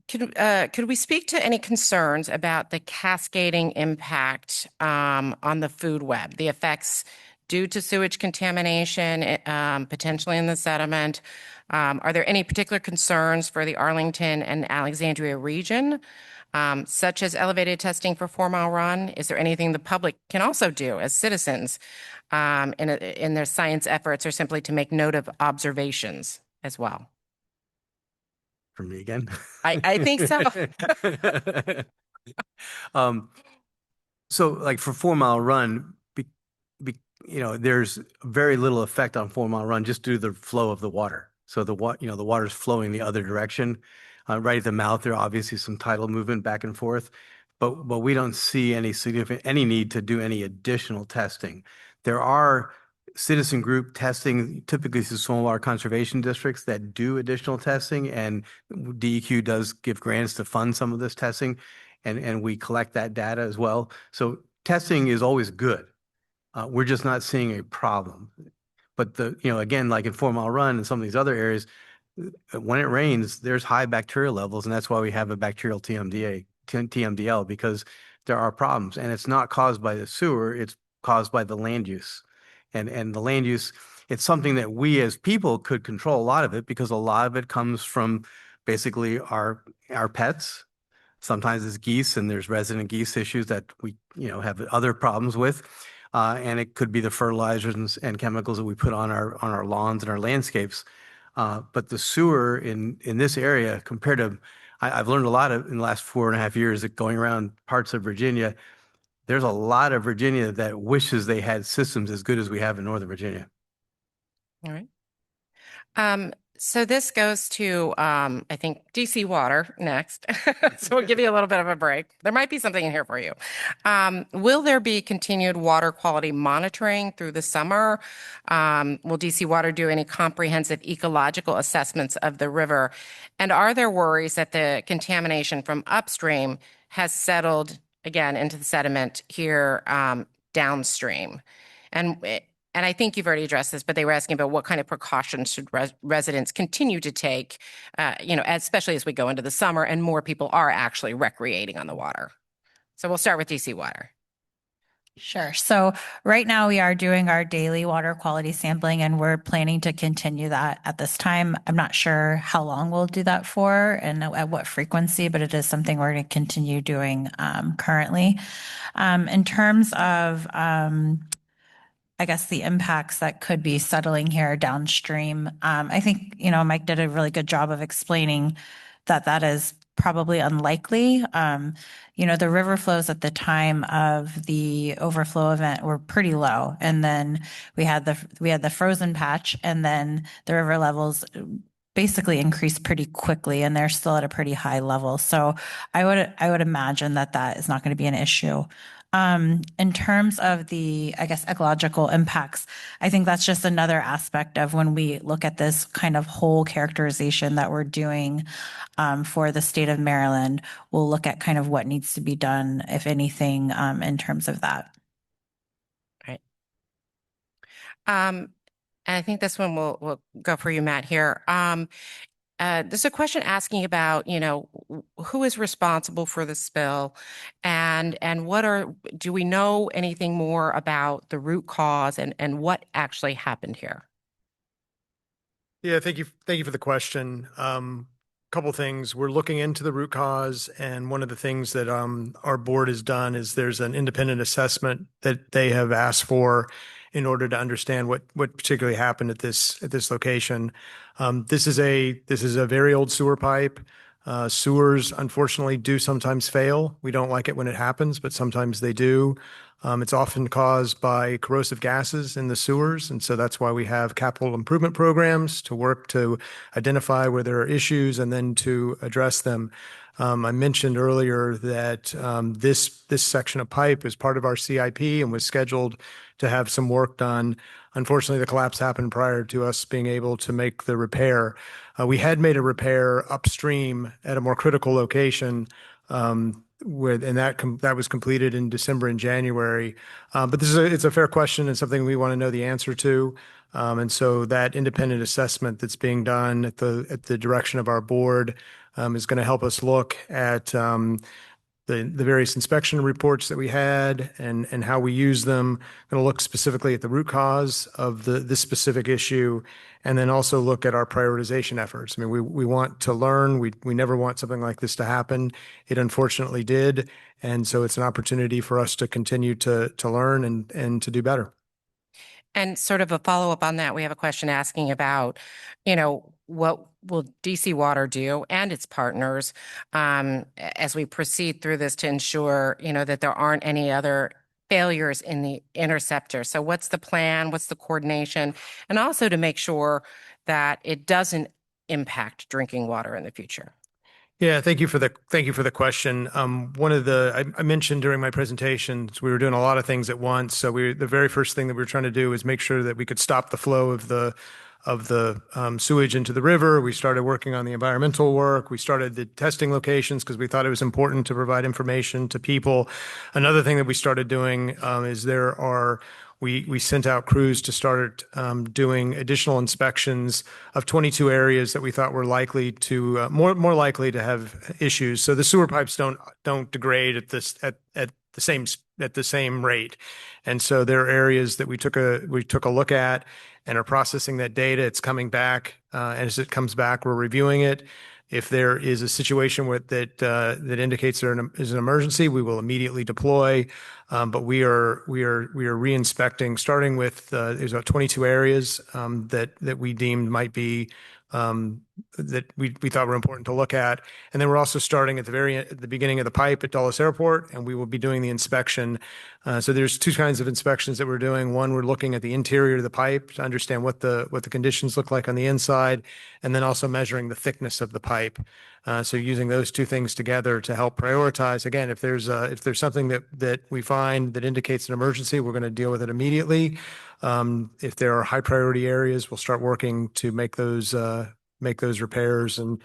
Could we speak to any concerns about the cascading impact on the food web, the effects due to sewage contamination, potentially in the sediment? Are there any particular concerns for the Arlington and Alexandria region, such as elevated testing for 4 Mile Run? Is there anything the public can also do as citizens in their science efforts, or simply to make note of observations as well? For me again? I think so. So like for 4 Mile Run, there's very little effect on 4 Mile Run just due to the flow of the water. So the water's flowing the other direction. Right at the mouth, there are obviously some tidal movement back and forth, but we don't see any need to do any additional testing. There are citizen group testing, typically through stormwater conservation districts, that do additional testing, and DEQ does give grants to fund some of this testing, and we collect that data as well. So testing is always good. We're just not seeing a problem. But again, like in 4 Mile Run and some of these other areas, when it rains, there's high bacterial levels, and that's why we have a bacterial TMDL, because there are problems, and it's not caused by the sewer, it's caused by the land use. And the land use, it's something that we as people could control a lot of it, because a lot of it comes from basically our pets. Sometimes it's geese, and there's resident geese issues that we have other problems with. And it could be the fertilizers and chemicals that we put on our lawns and our landscapes. But the sewer in this area, compared to, I've learned a lot in the last 4.5 years that going around parts of Virginia, there's a lot of Virginia that wishes they had systems as good as we have in Northern Virginia. All right. So this goes to, I think, DC Water next. So we'll give you a little bit of a break. There might be something in here for you. Will there be continued water quality monitoring through the summer? Will DC Water do any comprehensive ecological assessments of the river? And are there worries that the contamination from upstream has settled again into the sediment here downstream? And I think you've already addressed this, but they were asking about what kind of precautions should residents continue to take, especially as we go into the summer and more people are actually recreating on the water. So we'll start with DC Water. Sure. So right now we are doing our daily water quality sampling, and we're planning to continue that at this time. I'm not sure how long we'll do that for and at what frequency, but it is something we're going to continue doing currently. In terms of I guess the impacts that could be settling here downstream. I think, Mike did a really good job of explaining that is probably unlikely. The river flows at the time of the overflow event were pretty low. And then we had the frozen patch, and then the river levels basically increased pretty quickly, and they're still at a pretty high level. So I would imagine that is not going to be an issue. In terms of the, I guess, ecological impacts, I think that's just another aspect of when we look at this kind of whole characterization that we're doing for the state of Maryland. We'll look at kind of what needs to be done, if anything, in terms of that. Right. And I think this one will go for you, Matt, here. There's a question asking about, who is responsible for the spill, and do we know anything more about the root cause and what actually happened here? Yeah, thank you for the question. Couple things. We're looking into the root cause, and one of the things that our board has done is there's an independent assessment that they have asked for, in order to understand what particularly happened at this location. This is a very old sewer pipe. Sewers, unfortunately, do sometimes fail. We don't like it when it happens, but sometimes they do. It's often caused by corrosive gases in the sewers, and so that's why we have capital improvement programs to work to identify where there are issues and then to address them. I mentioned earlier that this section of pipe is part of our CIP and was scheduled to have some work done. Unfortunately, the collapse happened prior to us being able to make the repair. We had made a repair upstream at a more critical location, and that was completed in December and January. But it's a fair question and something we want to know the answer to. And so that independent assessment that's being done at the direction of our board is going to help us look at the various inspection reports that we had and how we use them. Going to look specifically at the root cause of this specific issue, and then also look at our prioritization efforts. I mean, we want to learn. We never want something like this to happen. It unfortunately did, and so it's an opportunity for us to continue to learn and to do better. And sort of a follow-up on that, we have a question asking about, what will DC Water do and its partners as we proceed through this to ensure, that there aren't any other failures in the interceptor. So what's the plan? What's the coordination? And also to make sure that it doesn't impact drinking water in the future. Yeah, thank you for the question. I mentioned during my presentations, we were doing a lot of things at once. So the very first thing that we were trying to do was make sure that we could stop the flow of the sewage into the river. We started working on the environmental work. We started the testing locations because we thought it was important to provide information to people. Another thing that we started doing is we sent out crews to start doing additional inspections of 22 areas that we thought were likely to more likely to have issues. So the sewer pipes don't degrade at the same rate, and so there are areas that we took a look at and are processing that data. It's coming back, and as it comes back, we're reviewing it. If there is a situation that indicates there is an emergency, we will immediately deploy. But we are re-inspecting, starting with there's about 22 areas that we deemed might be that we thought were important to look at. And then we're also starting at the beginning of the pipe at Dulles Airport, and we will be doing the inspection. So there's two kinds of inspections that we're doing. One, we're looking at the interior of the pipe to understand what the conditions look like on the inside, and then also measuring the thickness of the pipe. So using those two things together to help prioritize. Again, if there's something that we find that indicates an emergency, we're going to deal with it immediately. If there are high priority areas, we'll start working to make those repairs and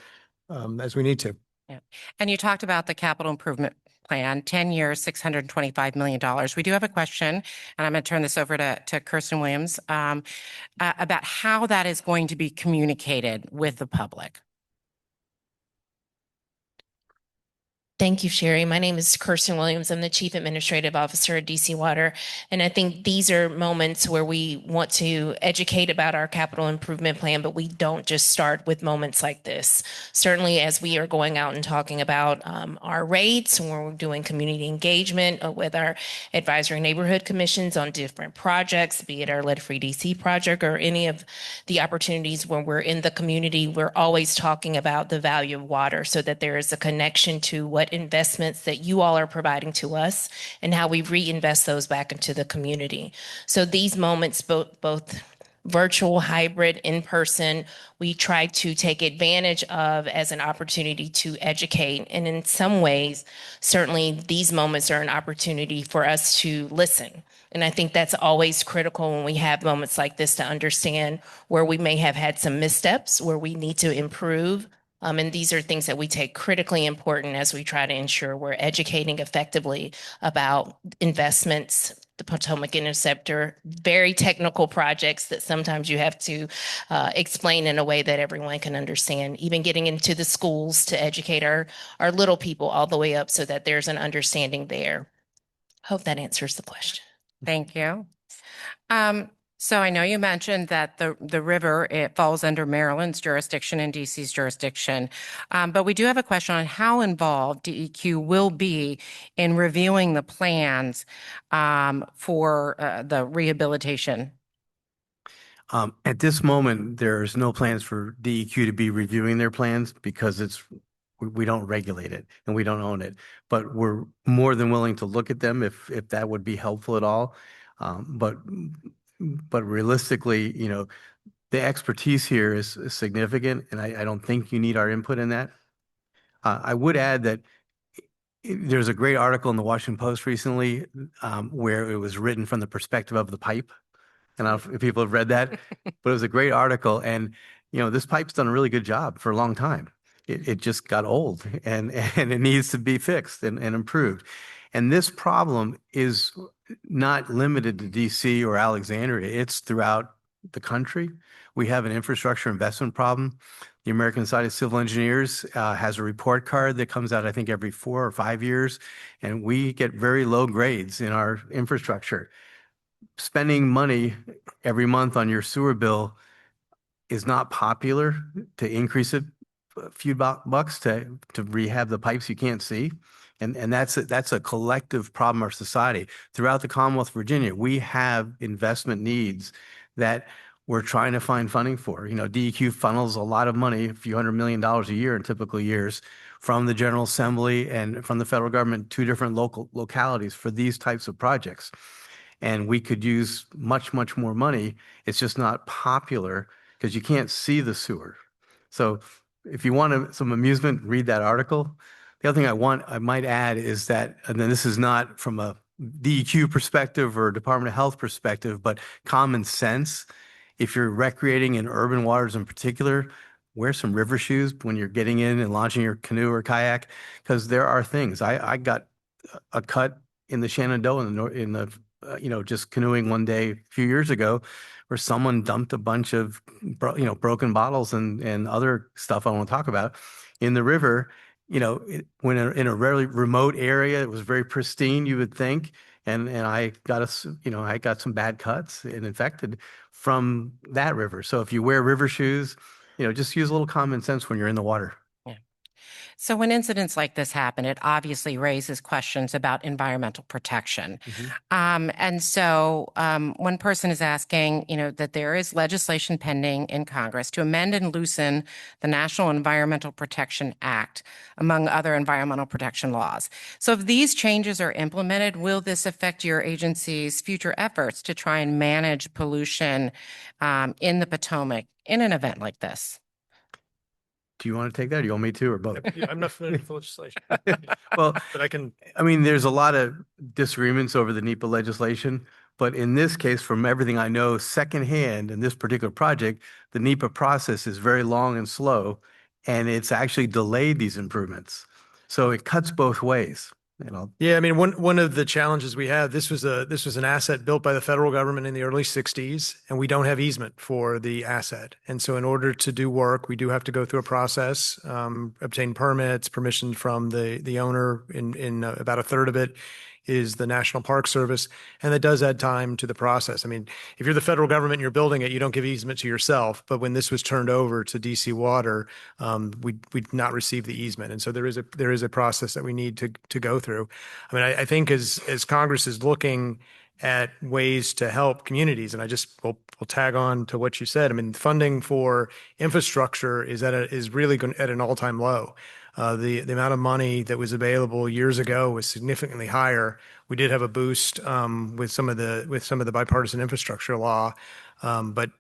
as we need to. Yeah. And you talked about the capital improvement plan, 10 years, $625 million. We do have a question, and I'm going to turn this over to Kirsten Williams about how that is going to be communicated with the public. Thank you, Sherry. My name is Kirsten Williams. I'm the Chief Administrative Officer at DC Water. And I think these are moments where we want to educate about our capital improvement plan, but we don't just start with moments like this. Certainly, as we are going out and talking about our rates, and we're doing community engagement with our advisory neighborhood commissions on different projects, be it our Lead-Free DC project or any of the opportunities when we're in the community, we're always talking about the value of water so that there is a connection to what investments that you all are providing to us and how we reinvest those back into the community. So these moments, both virtual, hybrid, in person, we try to take advantage of as an opportunity to educate. And in some ways, certainly these moments are an opportunity for us to listen. And I think that's always critical when we have moments like this to understand where we may have had some missteps, where we need to improve. And these are things that we take critically important as we try to ensure we're educating effectively about investments, the Potomac Interceptor, very technical projects that sometimes you have to explain in a way that everyone can understand, even getting into the schools to educate our little people all the way up so that there's an understanding there. Hope that answers the question. Thank you. So I know you mentioned that the river, it falls under Maryland's jurisdiction and DC's jurisdiction. But we do have a question on how involved DEQ will be in reviewing the plans for the rehabilitation. At this moment, there's no plans for DEQ to be reviewing their plans because we don't regulate it and we don't own it. But we're more than willing to look at them if that would be helpful at all. But realistically, the expertise here is significant, and I don't think you need our input in that. I would add that there's a great article in the Washington Post recently where it was written from the perspective of the pipe. And I don't know if people have read that, but it was a great article. And, this pipe's done a really good job for a long time. It just got old and it needs to be fixed and improved. And this problem is not limited to DC or Alexandria. It's throughout the country. We have an infrastructure investment problem. The American Society of Civil Engineers has a report card that comes out, I think, every 4 or 5 years, and we get very low grades in our infrastructure. Spending money every month on your sewer bill is not popular. To increase it a few bucks to rehab the pipes you can't see. And that's a collective problem of our society. Throughout the Commonwealth of Virginia, we have investment needs that we're trying to find funding for. DEQ funnels a lot of money, a few $100 million a year in typical years, from the General Assembly and from the federal government to different localities for these types of projects. And we could use much, much more money. It's just not popular because you can't see the sewer. So if you want some amusement, read that article. The other thing I might add is that, and then this is not from a DEQ perspective or Department of Health perspective, but common sense. If you're recreating in urban waters in particular, wear some river shoes when you're getting in and launching your canoe or kayak, because there are things. I got a cut in the Shenandoah just canoeing one day a few years ago, where someone dumped a bunch of broken bottles and other stuff I won't talk about in the river. When in a really remote area, it was very pristine, you would think, and I got some bad cuts and infected from that river. So if you wear river shoes, just use a little common sense when you're in the water. So when incidents like this happen, it obviously raises questions about environmental protection. And so one person is asking, that there is legislation pending in Congress to amend and loosen the National Environmental Protection Act, among other environmental protection laws. So if these changes are implemented, will this affect your agency's future efforts to try and manage pollution in the Potomac in an event like this? Do you want to take that? Or you want me to, or both? I'm not familiar with the legislation. Well, but there's a lot of disagreements over the NEPA legislation, but in this case, from everything I know secondhand in this particular project, the NEPA process is very long and slow, and it's actually delayed these improvements. So it cuts both ways. Yeah, one of the challenges we have, this was an asset built by the federal government in the early 60s, and we don't have easement for the asset. And so in order to do work, we do have to go through a process, obtain permits, permission from the owner. In about a third of it is the National Park Service, and that does add time to the process. If you're the federal government and you're building it, you don't give easement to yourself. But when this was turned over to DC Water, we'd not receive the easement, and so there is a process that we need to go through. I think as Congress is looking at ways to help communities, and will tag on to what you said. Funding for infrastructure is really at an all-time low. The amount of money that was available years ago was significantly higher. We did have a boost with some of the bipartisan infrastructure law, but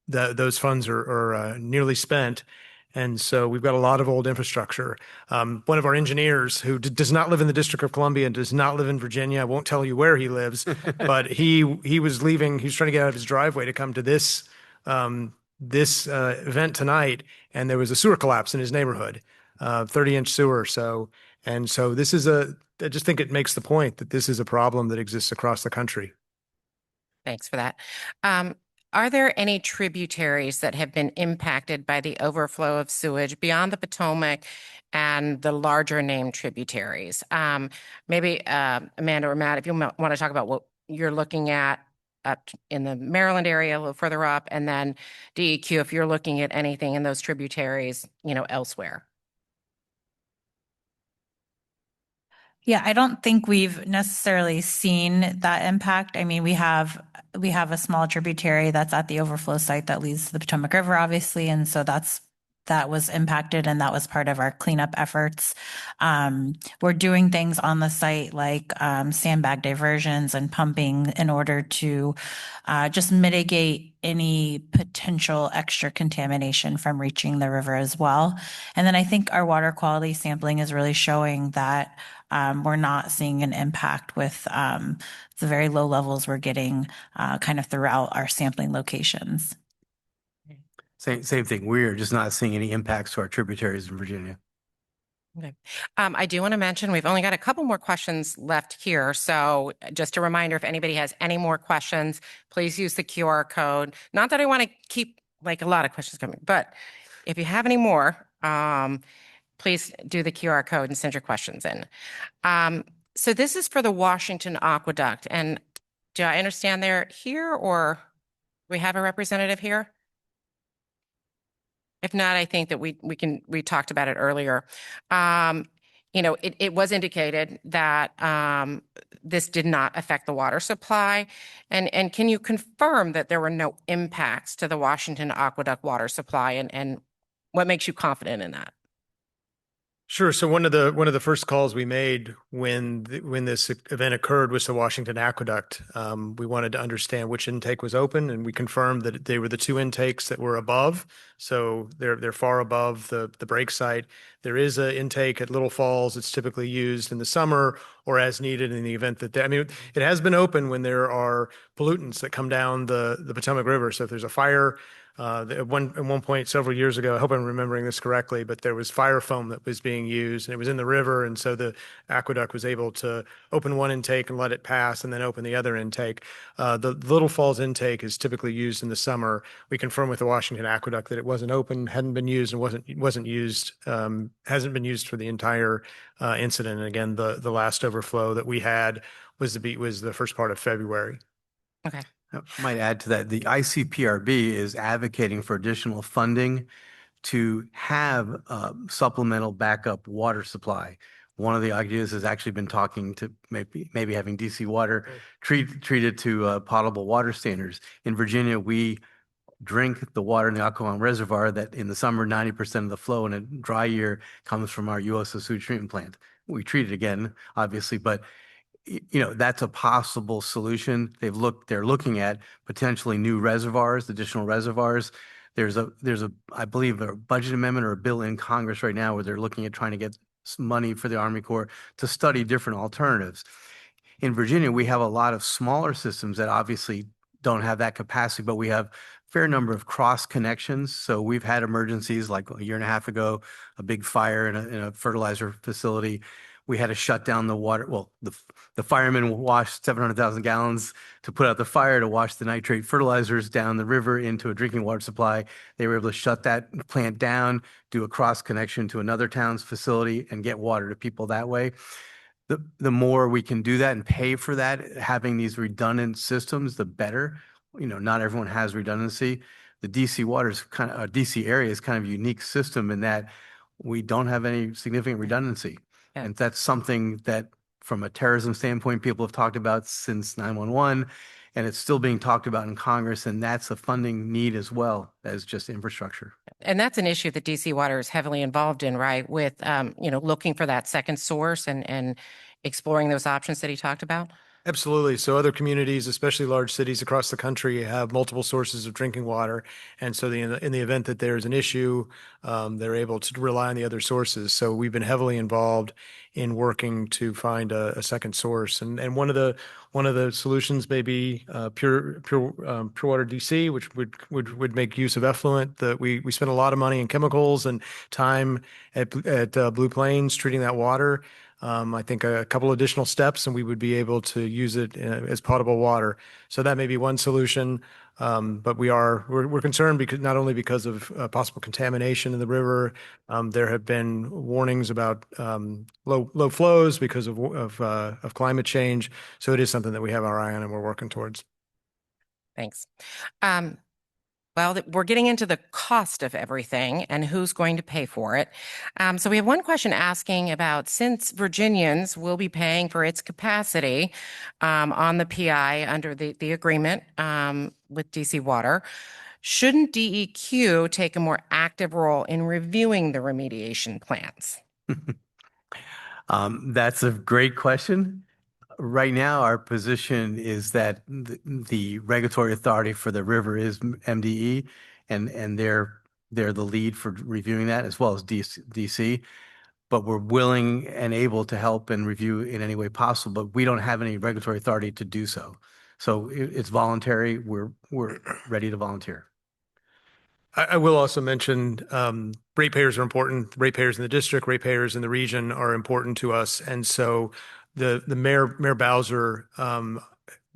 those funds are nearly spent. And so we've got a lot of old infrastructure. One of our engineers who does not live in the District of Columbia and does not live in Virginia, I won't tell you where he lives, but he was leaving. He was trying to get out of his driveway to come to this event tonight, and there was a sewer collapse in his neighborhood, 30-inch sewer. So I just think it makes the point that this is a problem that exists across the country. Thanks for that. Are there any tributaries that have been impacted by the overflow of sewage beyond the Potomac and the larger named tributaries? Maybe Amanda or Matt, if you want to talk about what you're looking at in the Maryland area, a little further up, and then DEQ if you're looking at anything in those tributaries, elsewhere. Yeah, I don't think we've necessarily seen that impact. I mean, we have a small tributary that's at the overflow site that leads to the Potomac River, obviously, and so that was impacted, and that was part of our cleanup efforts. We're doing things on the site like sandbag diversions and pumping in order to just mitigate any potential extra contamination from reaching the river as well. And then I think our water quality sampling is really showing that we're not seeing an impact with the very low levels we're getting kind of throughout our sampling locations. Same thing. We're just not seeing any impacts to our tributaries in Virginia. Okay. I do want to mention we've only got a couple more questions left here. So just a reminder, if anybody has any more questions, please use the QR code. Not that I want to keep like a lot of questions coming, but if you have any more, please do the QR code and send your questions in. So this is for the Washington Aqueduct. And do I understand they're here or we have a representative here? If not, I think that we talked about it earlier. It was indicated that this did not affect the water supply. And can you confirm that there were no impacts to the Washington Aqueduct water supply and what makes you confident in that? Sure. So one of the first calls we made when this event occurred was the Washington Aqueduct. We wanted to understand which intake was open, and we confirmed that they were the two intakes that were above. So they're far above the break site. There is an intake at Little Falls. It's typically used in the summer or as needed in the event that it has been open when there are pollutants that come down the Potomac River. So if there's a fire. At one point several years ago, I hope I'm remembering this correctly, but there was fire foam that was being used and it was in the river. And so the aqueduct was able to open one intake and let it pass and then open the other intake. The Little Falls intake is typically used in the summer. We confirmed with the Washington Aqueduct that it wasn't open, hadn't been used, and wasn't used, hasn't been used for the entire incident. And again, the last overflow that we had was the first part of February. Okay. I might add to that, the ICPRB is advocating for additional funding to have supplemental backup water supply. One of the ideas has actually been talking to maybe having DC water treated to potable water standards. In Virginia, we drink the water in the Occoquan Reservoir that in the summer, 90% of the flow in a dry year comes from our USO sewage treatment plant. We treat it again, obviously, but that's a possible solution. They're looking at potentially new reservoirs, additional reservoirs. There's I believe a budget amendment or a bill in Congress right now where they're looking at trying to get some money for the Army Corps to study different alternatives. In Virginia, we have a lot of smaller systems that obviously don't have that capacity, but we have a fair number of cross connections. So we've had emergencies like a year and a half ago, a big fire in a fertilizer facility. We had to shut down the water. Well, the firemen washed 700,000 gallons to put out the fire to wash the nitrate fertilizers down the river into a drinking water supply. They were able to shut that plant down, do a cross connection to another town's facility and get water to people that way. The more we can do that and pay for that, having these redundant systems, the better. Not everyone has redundancy. The DC DC area is kind of a unique system in that we don't have any significant redundancy. Yeah. And that's something that from a terrorism standpoint, people have talked about since 9/11, and it's still being talked about in Congress, and that's a funding need as well as just infrastructure. And that's an issue that DC Water is heavily involved in, right? With, looking for that second source and exploring those options that he talked about. Absolutely. So other communities, especially large cities across the country, have multiple sources of drinking water. And so in the event that there's an issue, they're able to rely on the other sources. So we've been heavily involved in working to find a second source. And one of the solutions may be pure water DC, which would make use of effluent. That we spend a lot of money in chemicals and time at Blue Plains treating that water. I think a couple additional steps and we would be able to use it as potable water. So that may be one solution. But we're concerned because not only because of possible contamination in the river, there have been warnings about low flows because of climate change. So it is something that we have our eye on and we're working towards. Thanks. Well, we're getting into the cost of everything and who's going to pay for it. So we have one question asking about, since Virginians will be paying for its capacity on the PI under the agreement with DC Water, shouldn't DEQ take a more active role in reviewing the remediation plans? That's a great question. Right now, our position is that the regulatory authority for the river is MDE, and they're the lead for reviewing that, as well as DC. But we're willing and able to help and review in any way possible, but we don't have any regulatory authority to do so. So it's voluntary. We're ready to volunteer. I will also mention ratepayers are important. Ratepayers in the district, ratepayers in the region are important to us. And so the Mayor Bowser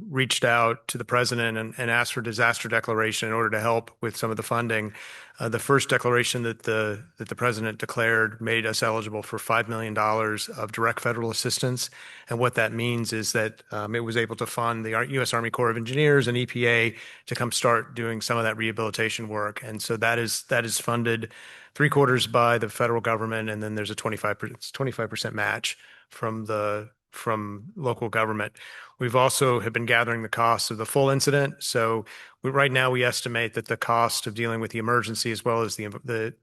reached out to the president and asked for disaster declaration in order to help with some of the funding. The first declaration that the president declared made us eligible for $5 million of direct federal assistance. And what that means is that it was able to fund the U.S. Army Corps of Engineers and EPA to come start doing some of that rehabilitation work. And so that is funded 3/4 by the federal government, and then there's a 25% match from local government. We've also have been gathering the costs of the full incident. So right now we estimate that the cost of dealing with the emergency, as well as the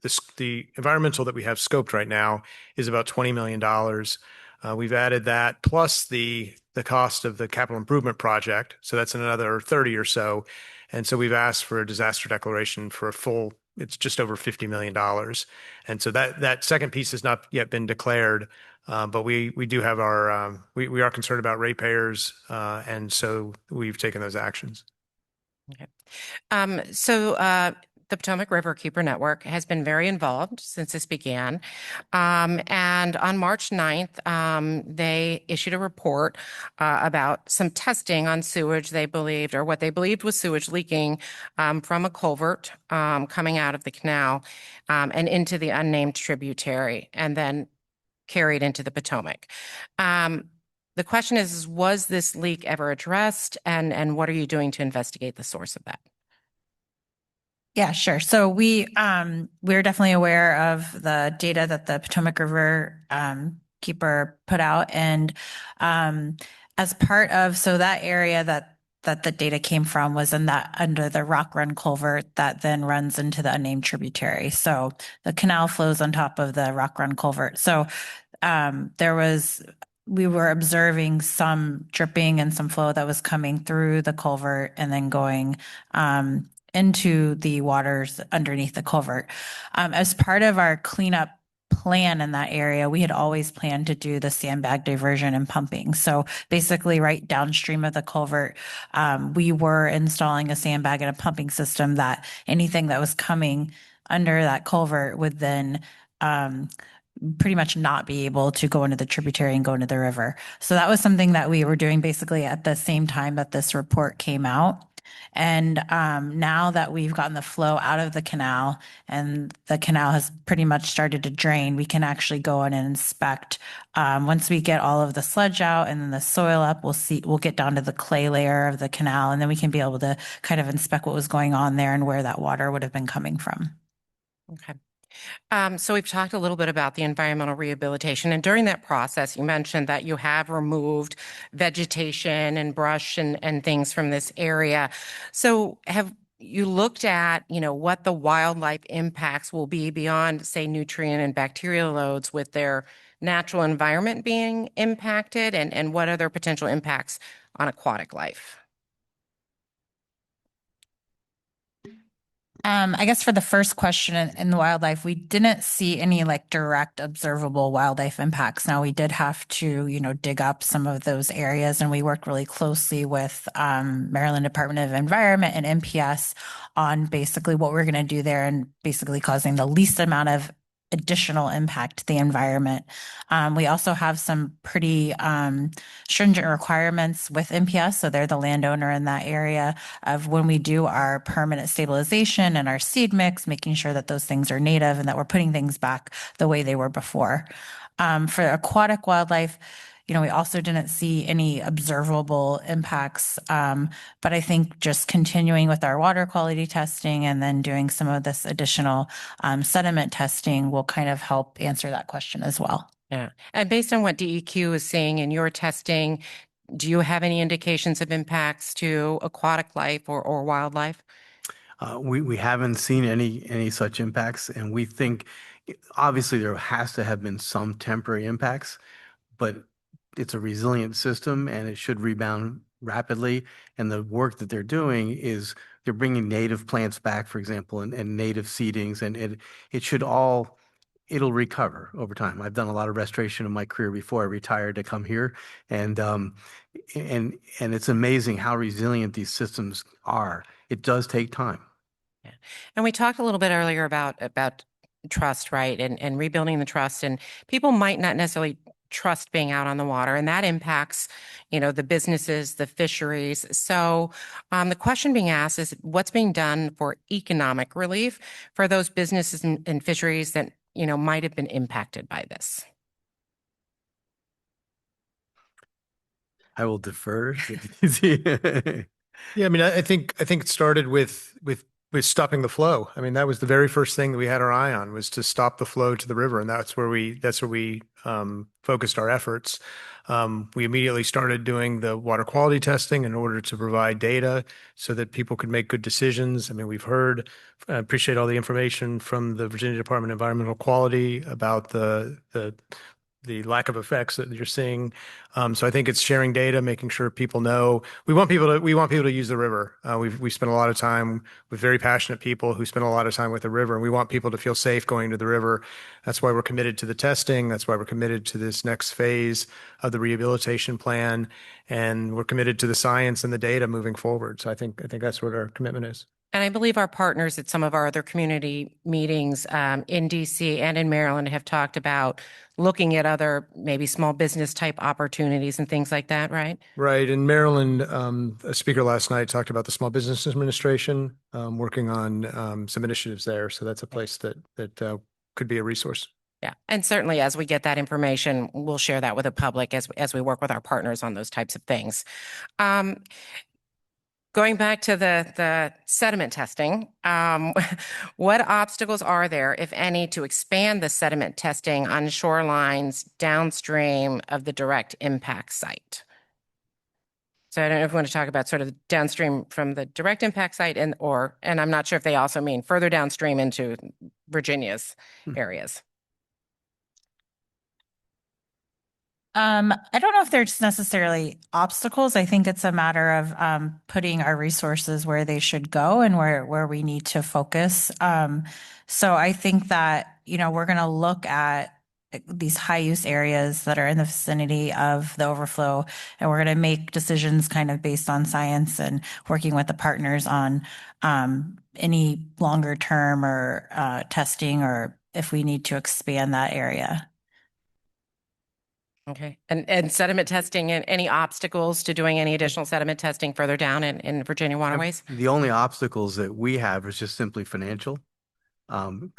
environmental that we have scoped right now, is about $20 million. We've added that plus the cost of the capital improvement project. So that's another 30 or so. And so we've asked for a disaster declaration for a full, it's just over $50 million. And so that second piece has not yet been declared. But we do have we are concerned about ratepayers, and so we've taken those actions. Okay. The Potomac River Keeper Network has been very involved since this began. And on March 9th, they issued a report about some testing on sewage they believed, or what they believed was sewage leaking from a culvert coming out of the canal and into the unnamed tributary, and then carried into the Potomac. The question is, was this leak ever addressed, and what are you doing to investigate the source of that? Yeah, sure. So we're definitely aware of the data that the Potomac River Keeper put out, and as part of that area that the data came from was under the Rock Run culvert that then runs into the unnamed tributary. So the canal flows on top of the Rock Run culvert. So we were observing some dripping and some flow that was coming through the culvert and then going into the waters underneath the culvert. As part of our cleanup plan in that area, we had always planned to do the sandbag diversion and pumping. So basically right downstream of the culvert, we were installing a sandbag and a pumping system that anything that was coming under that culvert would then pretty much not be able to go into the tributary and go into the river. So that was something that we were doing basically at the same time that this report came out. And now that we've gotten the flow out of the canal and the canal has pretty much started to drain, we can actually go in and inspect. Once we get all of the sludge out and then the soil up, we'll get down to the clay layer of the canal, and then we can be able to kind of inspect what was going on there and where that water would have been coming from. Okay. So we've talked a little bit about the environmental rehabilitation, and during that process, you mentioned that you have removed vegetation and brush and things from this area. So have you looked at, what the wildlife impacts will be beyond, say, nutrient and bacterial loads with their natural environment being impacted, and what are their potential impacts on aquatic life? I guess for the first question in the wildlife, we didn't see any direct observable wildlife impacts. Now we did have to, dig up some of those areas, and we worked really closely with Maryland Department of Environment and MPS on basically what we're going to do there and basically causing the least amount of additional impact to the environment. We also have some pretty stringent requirements with MPS, so they're the landowner in that area, of when we do our permanent stabilization and our seed mix, making sure that those things are native and that we're putting things back the way they were before. For aquatic wildlife, we also didn't see any observable impacts. But I think just continuing with our water quality testing and then doing some of this additional sediment testing will kind of help answer that question as well. Yeah. And based on what DEQ is seeing in your testing, do you have any indications of impacts to aquatic life or wildlife? We haven't seen any such impacts, and we think obviously there has to have been some temporary impacts, but it's a resilient system and it should rebound rapidly. And the work that they're doing is they're bringing native plants back, for example, and native seedings, and it should all it'll recover over time. I've done a lot of restoration in my career before I retired to come here, and it's amazing how resilient these systems are. It does take time. Yeah. And we talked a little bit earlier about trust, right? And rebuilding the trust. And people might not necessarily trust being out on the water, and that impacts, the businesses, the fisheries. So the question being asked is what's being done for economic relief for those businesses and fisheries that, might have been impacted by this? I will defer. Yeah, I mean, I think it started with stopping the flow. I mean, that was the very first thing that we had our eye on, was to stop the flow to the river, and that's where we focused our efforts. We immediately started doing the water quality testing in order to provide data so that people could make good decisions. I mean, I appreciate all the information from the Virginia Department of Environmental Quality about the lack of effects that you're seeing. So I think it's sharing data, making sure people know. We want people to use the river. We spent a lot of time with very passionate people who spend a lot of time with the river, and we want people to feel safe going to the river. That's why we're committed to the testing. That's why we're committed to this next phase of the rehabilitation plan, and we're committed to the science and the data moving forward. So I think that's what our commitment is. And I believe our partners at some of our other community meetings in DC and in Maryland have talked about looking at other maybe small business type opportunities and things like that, right? Right. In Maryland, a speaker last night talked about the Small Business Administration working on some initiatives there. So that's a place that could be a resource. Yeah. And certainly as we get that information, we'll share that with the public as we work with our partners on those types of things. Going back to the sediment testing, what obstacles are there, if any, to expand the sediment testing on shorelines downstream of the direct impact site? So I don't know if we want to talk about sort of downstream from the direct impact site and I'm not sure if they also mean further downstream into Virginia's areas. I don't know if there's necessarily obstacles. I think it's a matter of putting our resources where they should go and where we need to focus. So I think that, we're going to look at these high use areas that are in the vicinity of the overflow, and we're going to make decisions kind of based on science and working with the partners on any longer term or testing, or if we need to expand that area. Okay. And sediment testing, and any obstacles to doing any additional sediment testing further down in Virginia waterways? The only obstacles that we have is just simply financial.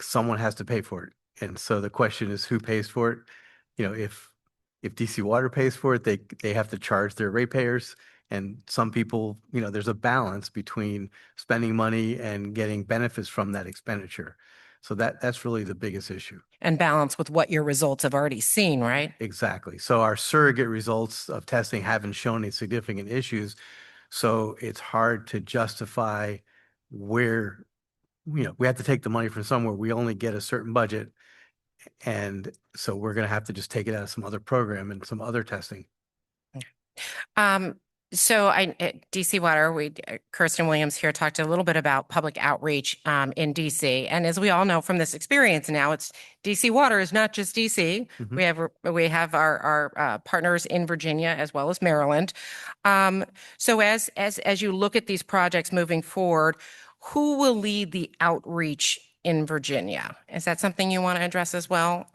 Someone has to pay for it. And so the question is, who pays for it? If DC Water pays for it, they have to charge their ratepayers. And some people, there's a balance between spending money and getting benefits from that expenditure. So that's really the biggest issue. And balance with what your results have already seen, right? Exactly. So our surrogate results of testing haven't shown any significant issues. So it's hard to justify where, we have to take the money from somewhere. We only get a certain budget. And so we're going to have to just take it out of some other program and some other testing. So at DC Water, Kirsten Williams here talked a little bit about public outreach in DC. And as we all know from this experience now, it's DC Water is not just DC. Mm-hmm. We have our partners in Virginia as well as Maryland. So as you look at these projects moving forward, who will lead the outreach in Virginia? Is that something you want to address as well,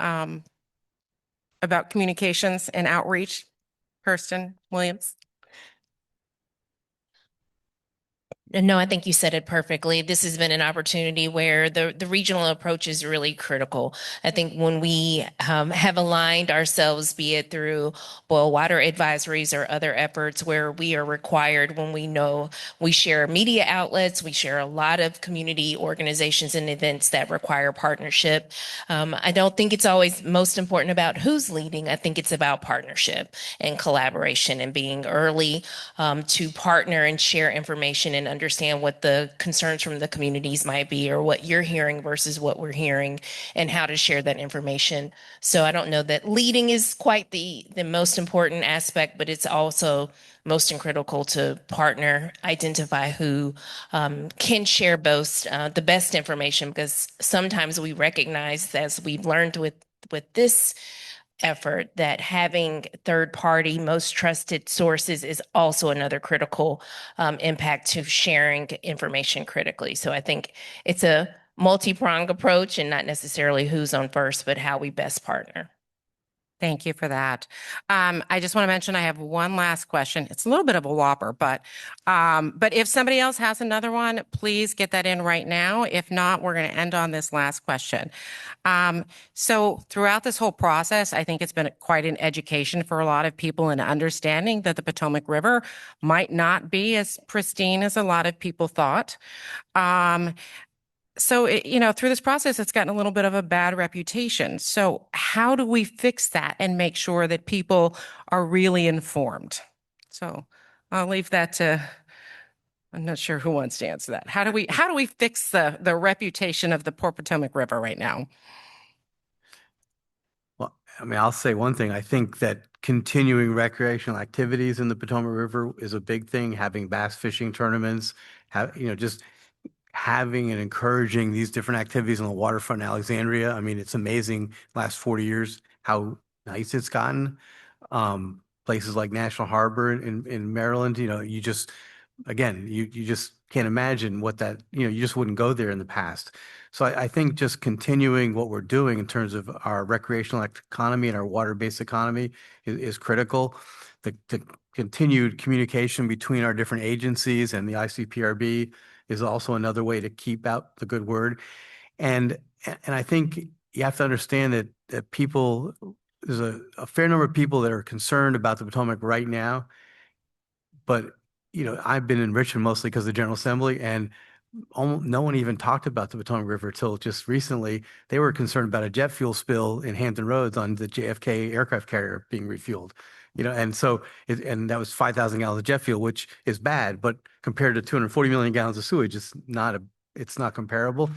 about communications and outreach? Kirsten Williams. No, I think you said it perfectly. This has been an opportunity where the regional approach is really critical. I think when we have aligned ourselves, be it through boil water advisories or other efforts where we are required, when we know we share media outlets, we share a lot of community organizations and events that require partnership. I don't think it's always most important about who's leading. I think it's about partnership and collaboration and being early to partner and share information and understand what the concerns from the communities might be or what you're hearing versus what we're hearing and how to share that information. So I don't know that leading is quite the most important aspect, but it's also most critical to partner, identify who can share both the best information, because sometimes we recognize, as we've learned with this effort, that having third party, most trusted sources is also another critical impact to sharing information critically. So I think it's a multi-pronged approach and not necessarily who's on first, but how we best partner. Thank you for that. I just want to mention I have one last question. It's a little bit of a whopper, but if somebody else has another one, please get that in right now. If not, we're going to end on this last question. So throughout this whole process, I think it's been quite an education for a lot of people in understanding that the Potomac River might not be as pristine as a lot of people thought. Through this process, it's gotten a little bit of a bad reputation. So how do we fix that and make sure that people are really informed? So I'll leave that to, I'm not sure who wants to answer that. How do we fix the reputation of the Potomac River right now? Well, I mean, I'll say one thing. I think that continuing recreational activities in the Potomac River is a big thing. Having bass fishing tournaments, just having and encouraging these different activities on the waterfront in Alexandria. I mean, it's amazing last 40 years how nice it's gotten. Places like National Harbor in Maryland, you just, again, you just can't imagine what that, you just wouldn't go there in the past. So I think just continuing what we're doing in terms of our recreational economy and our water-based economy is critical. The continued communication between our different agencies and the ICPRB is also another way to keep out the good word. And I think you have to understand that people, there's a fair number of people that are concerned about the Potomac right now. But, I've been in Richmond mostly because of the General Assembly, and no one even talked about the Potomac River till just recently. They were concerned about a jet fuel spill in Hampton Roads on the JFK aircraft carrier being refueled. And so and that was 5,000 gallons of jet fuel, which is bad, but compared to 240 million gallons of sewage, it's not comparable.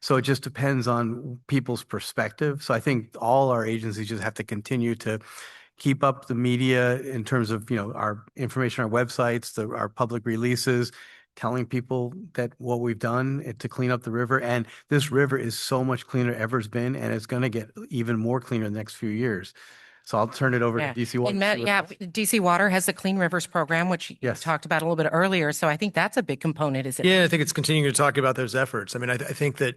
So it just depends on people's perspective. So I think all our agencies just have to continue to keep up the media in terms of, our information, our websites, our public releases, telling people that what we've done to clean up the river. And this river is so much cleaner ever it's been, and it's going to get even more cleaner in the next few years. So I'll turn it over to DC Water. And Matt, DC Water has the Clean Rivers program, which you talked about a little bit earlier. So I think that's a big component, is it? Yeah, I think it's continuing to talk about those efforts. I mean, I think that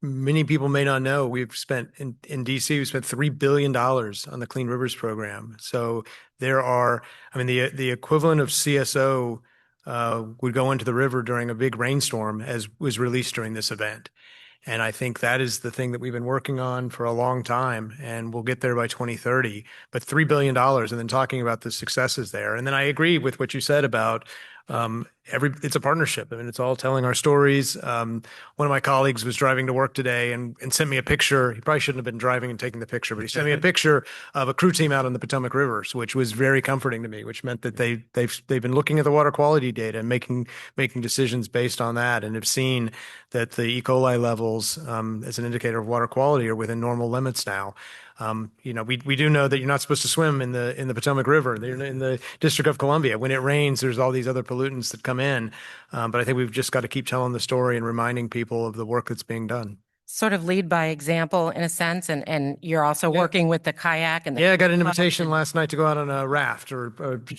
many people may not know we've spent in DC, we spent $3 billion on the Clean Rivers program. So there are, I mean, the equivalent of CSO would go into the river during a big rainstorm, as was released during this event. And I think that is the thing that we've been working on for a long time, and we'll get there by 2030. But $3 billion, and then talking about the successes there. And then I agree with what you said about it's a partnership. I mean, it's all telling our stories. One of my colleagues was driving to work today and sent me a picture. He probably shouldn't have been driving and taking the picture, but he sent me a picture of a crew team out on the Potomac Rivers, which was very comforting to me, which meant that they've been looking at the water quality data and making decisions based on that, and have seen that the E. coli levels as an indicator of water quality are within normal limits now. We do know that you're not supposed to swim in the Potomac River. They're in the District of Columbia. When it rains, there's all these other pollutants that come in. But I think we've just got to keep telling the story and reminding people of the work that's being done. Sort of lead by example in a sense, and you're also working with the kayak and I got an invitation last night to go out on a raft or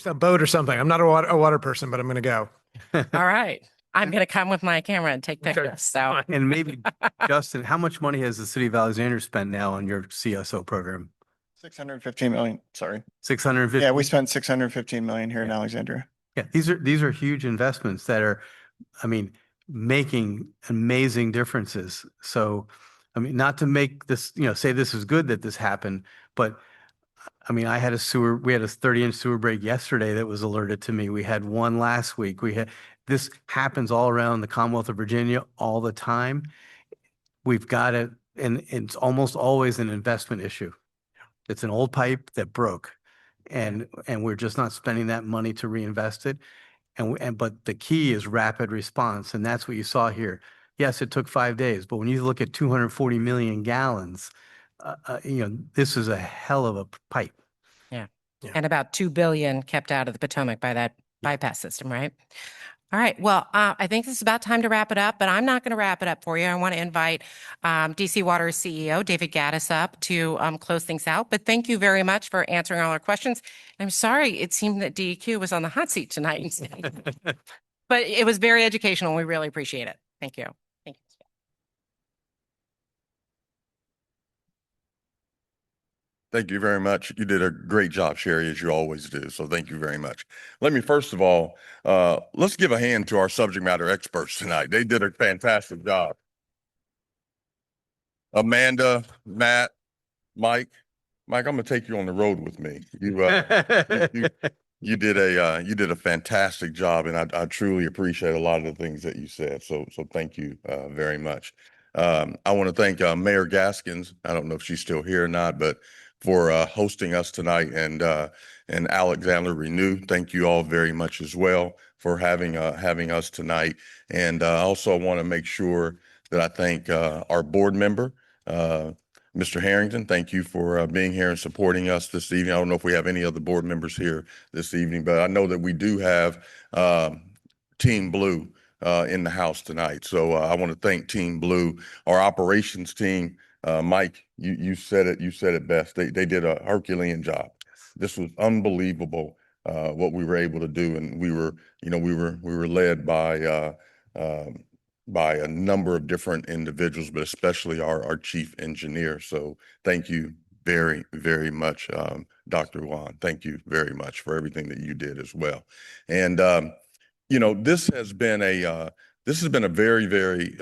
a boat or something. I'm not a water person, but I'm going to go. All right. I'm going to come with my camera and take pictures. So, and maybe Justin, how much money has the city of Alexandria spent now on your CSO program? 615 million. Sorry. 650. Yeah, we spent 615 million here in Alexandria. Yeah, these are huge investments that are I mean, making amazing differences. So, I mean, not to make this, say this is good that this happened, but I mean, we had a 30-inch sewer break yesterday that was alerted to me. We had one last week. This happens all around the Commonwealth of Virginia all the time. We've got it, and it's almost always an investment issue. It's an old pipe that broke, and we're just not spending that money to reinvest it. But the key is rapid response, and that's what you saw here. Yes, it took 5 days, but when you look at 240 million gallons, this is a hell of a pipe. Yeah. Yeah. And about 2 billion kept out of the Potomac by that bypass system, right? All right. Well, I think this is about time to wrap it up, but I'm not going to wrap it up for you. I want to invite DC Water's CEO, David Gaddis, up to close things out. But thank you very much for answering all our questions. I'm sorry it seemed that DEQ was on the hot seat tonight. But it was very educational. We really appreciate it. Thank you. Thank you. Thank you very much. You did a great job, Sherry, as you always do. So thank you very much. Let me first of all, let's give a hand to our subject matter experts tonight. They did a fantastic job. Amanda, Matt, Mike, I'm going to take you on the road with me. You did a fantastic job, and I truly appreciate a lot of the things that you said. So thank you very much. I want to thank Mayor Gaskins. I don't know if she's still here or not, but for hosting us tonight, and Alexandria Renew. Thank you all very much as well for having us tonight. And I also want to make sure that I thank our board member, Mr. Harrington. Thank you for being here and supporting us this evening. I don't know if we have any other board members here this evening, but I know that we do have Team Blue in the house tonight. So I want to thank Team Blue, our operations team. Mike, you said it best. They did a Herculean job. This was unbelievable what we were able to do, and we were led by a number of different individuals, but especially our chief engineer. So thank you very, very much, Dr. Juan. Thank you very much for everything that you did as well. And this has been a very, very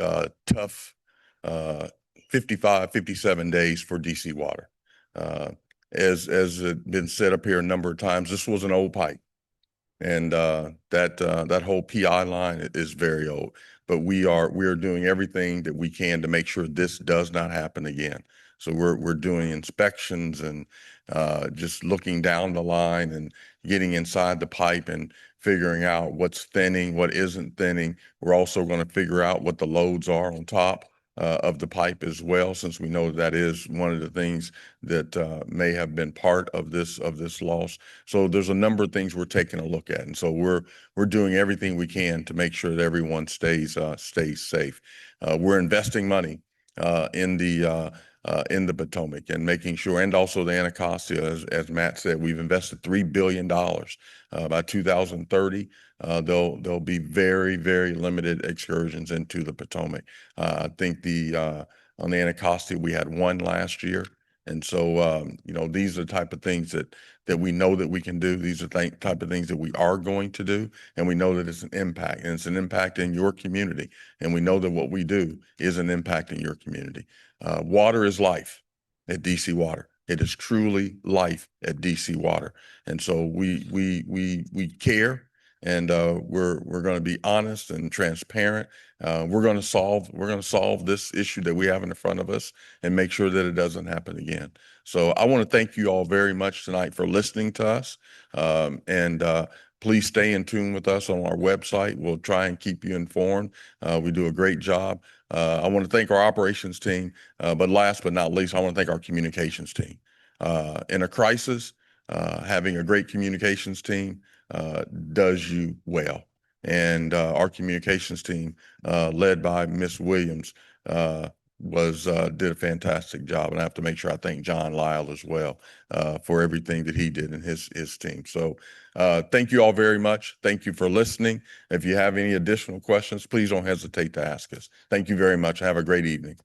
tough 57 days for DC Water. As has been said up here a number of times, this was an old pipe. And that whole PI line is very old, but we are doing everything that we can to make sure this does not happen again. So we're doing inspections and just looking down the line and getting inside the pipe and figuring out what's thinning, what isn't thinning. We're also going to figure out what the loads are on top of the pipe as well, since we know that is one of the things that may have been part of this loss. So there's a number of things we're taking a look at, and so we're doing everything we can to make sure that everyone stays safe. We're investing money in the Potomac and making sure, and also the Anacostia, as Matt said, we've invested $3 billion. By 2030, there'll be very, very limited excursions into the Potomac. I think on the Anacostia, we had one last year. And so, these are the type of things that we know that we can do. These are the type of things that we are going to do. And we know that it's an impact, and it's an impact in your community. And we know that what we do is an impact in your community. Water is life at DC Water. It is truly life at DC Water. And so we care, and we're going to be honest and transparent. We're going to solve this issue that we have in front of us and make sure that it doesn't happen again. So I want to thank you all very much tonight for listening to us. And please stay in tune with us on our website. We'll try and keep you informed. We do a great job. I want to thank our operations team, but last but not least, I want to thank our communications team. In a crisis, having a great communications team does you well. And our communications team, led by Miss Williams, did a fantastic job. And I have to make sure I thank John Lyle as well for everything that he did in his team. So thank you all very much. Thank you for listening. If you have any additional questions, please don't hesitate to ask us. Thank you very much. Have a great evening.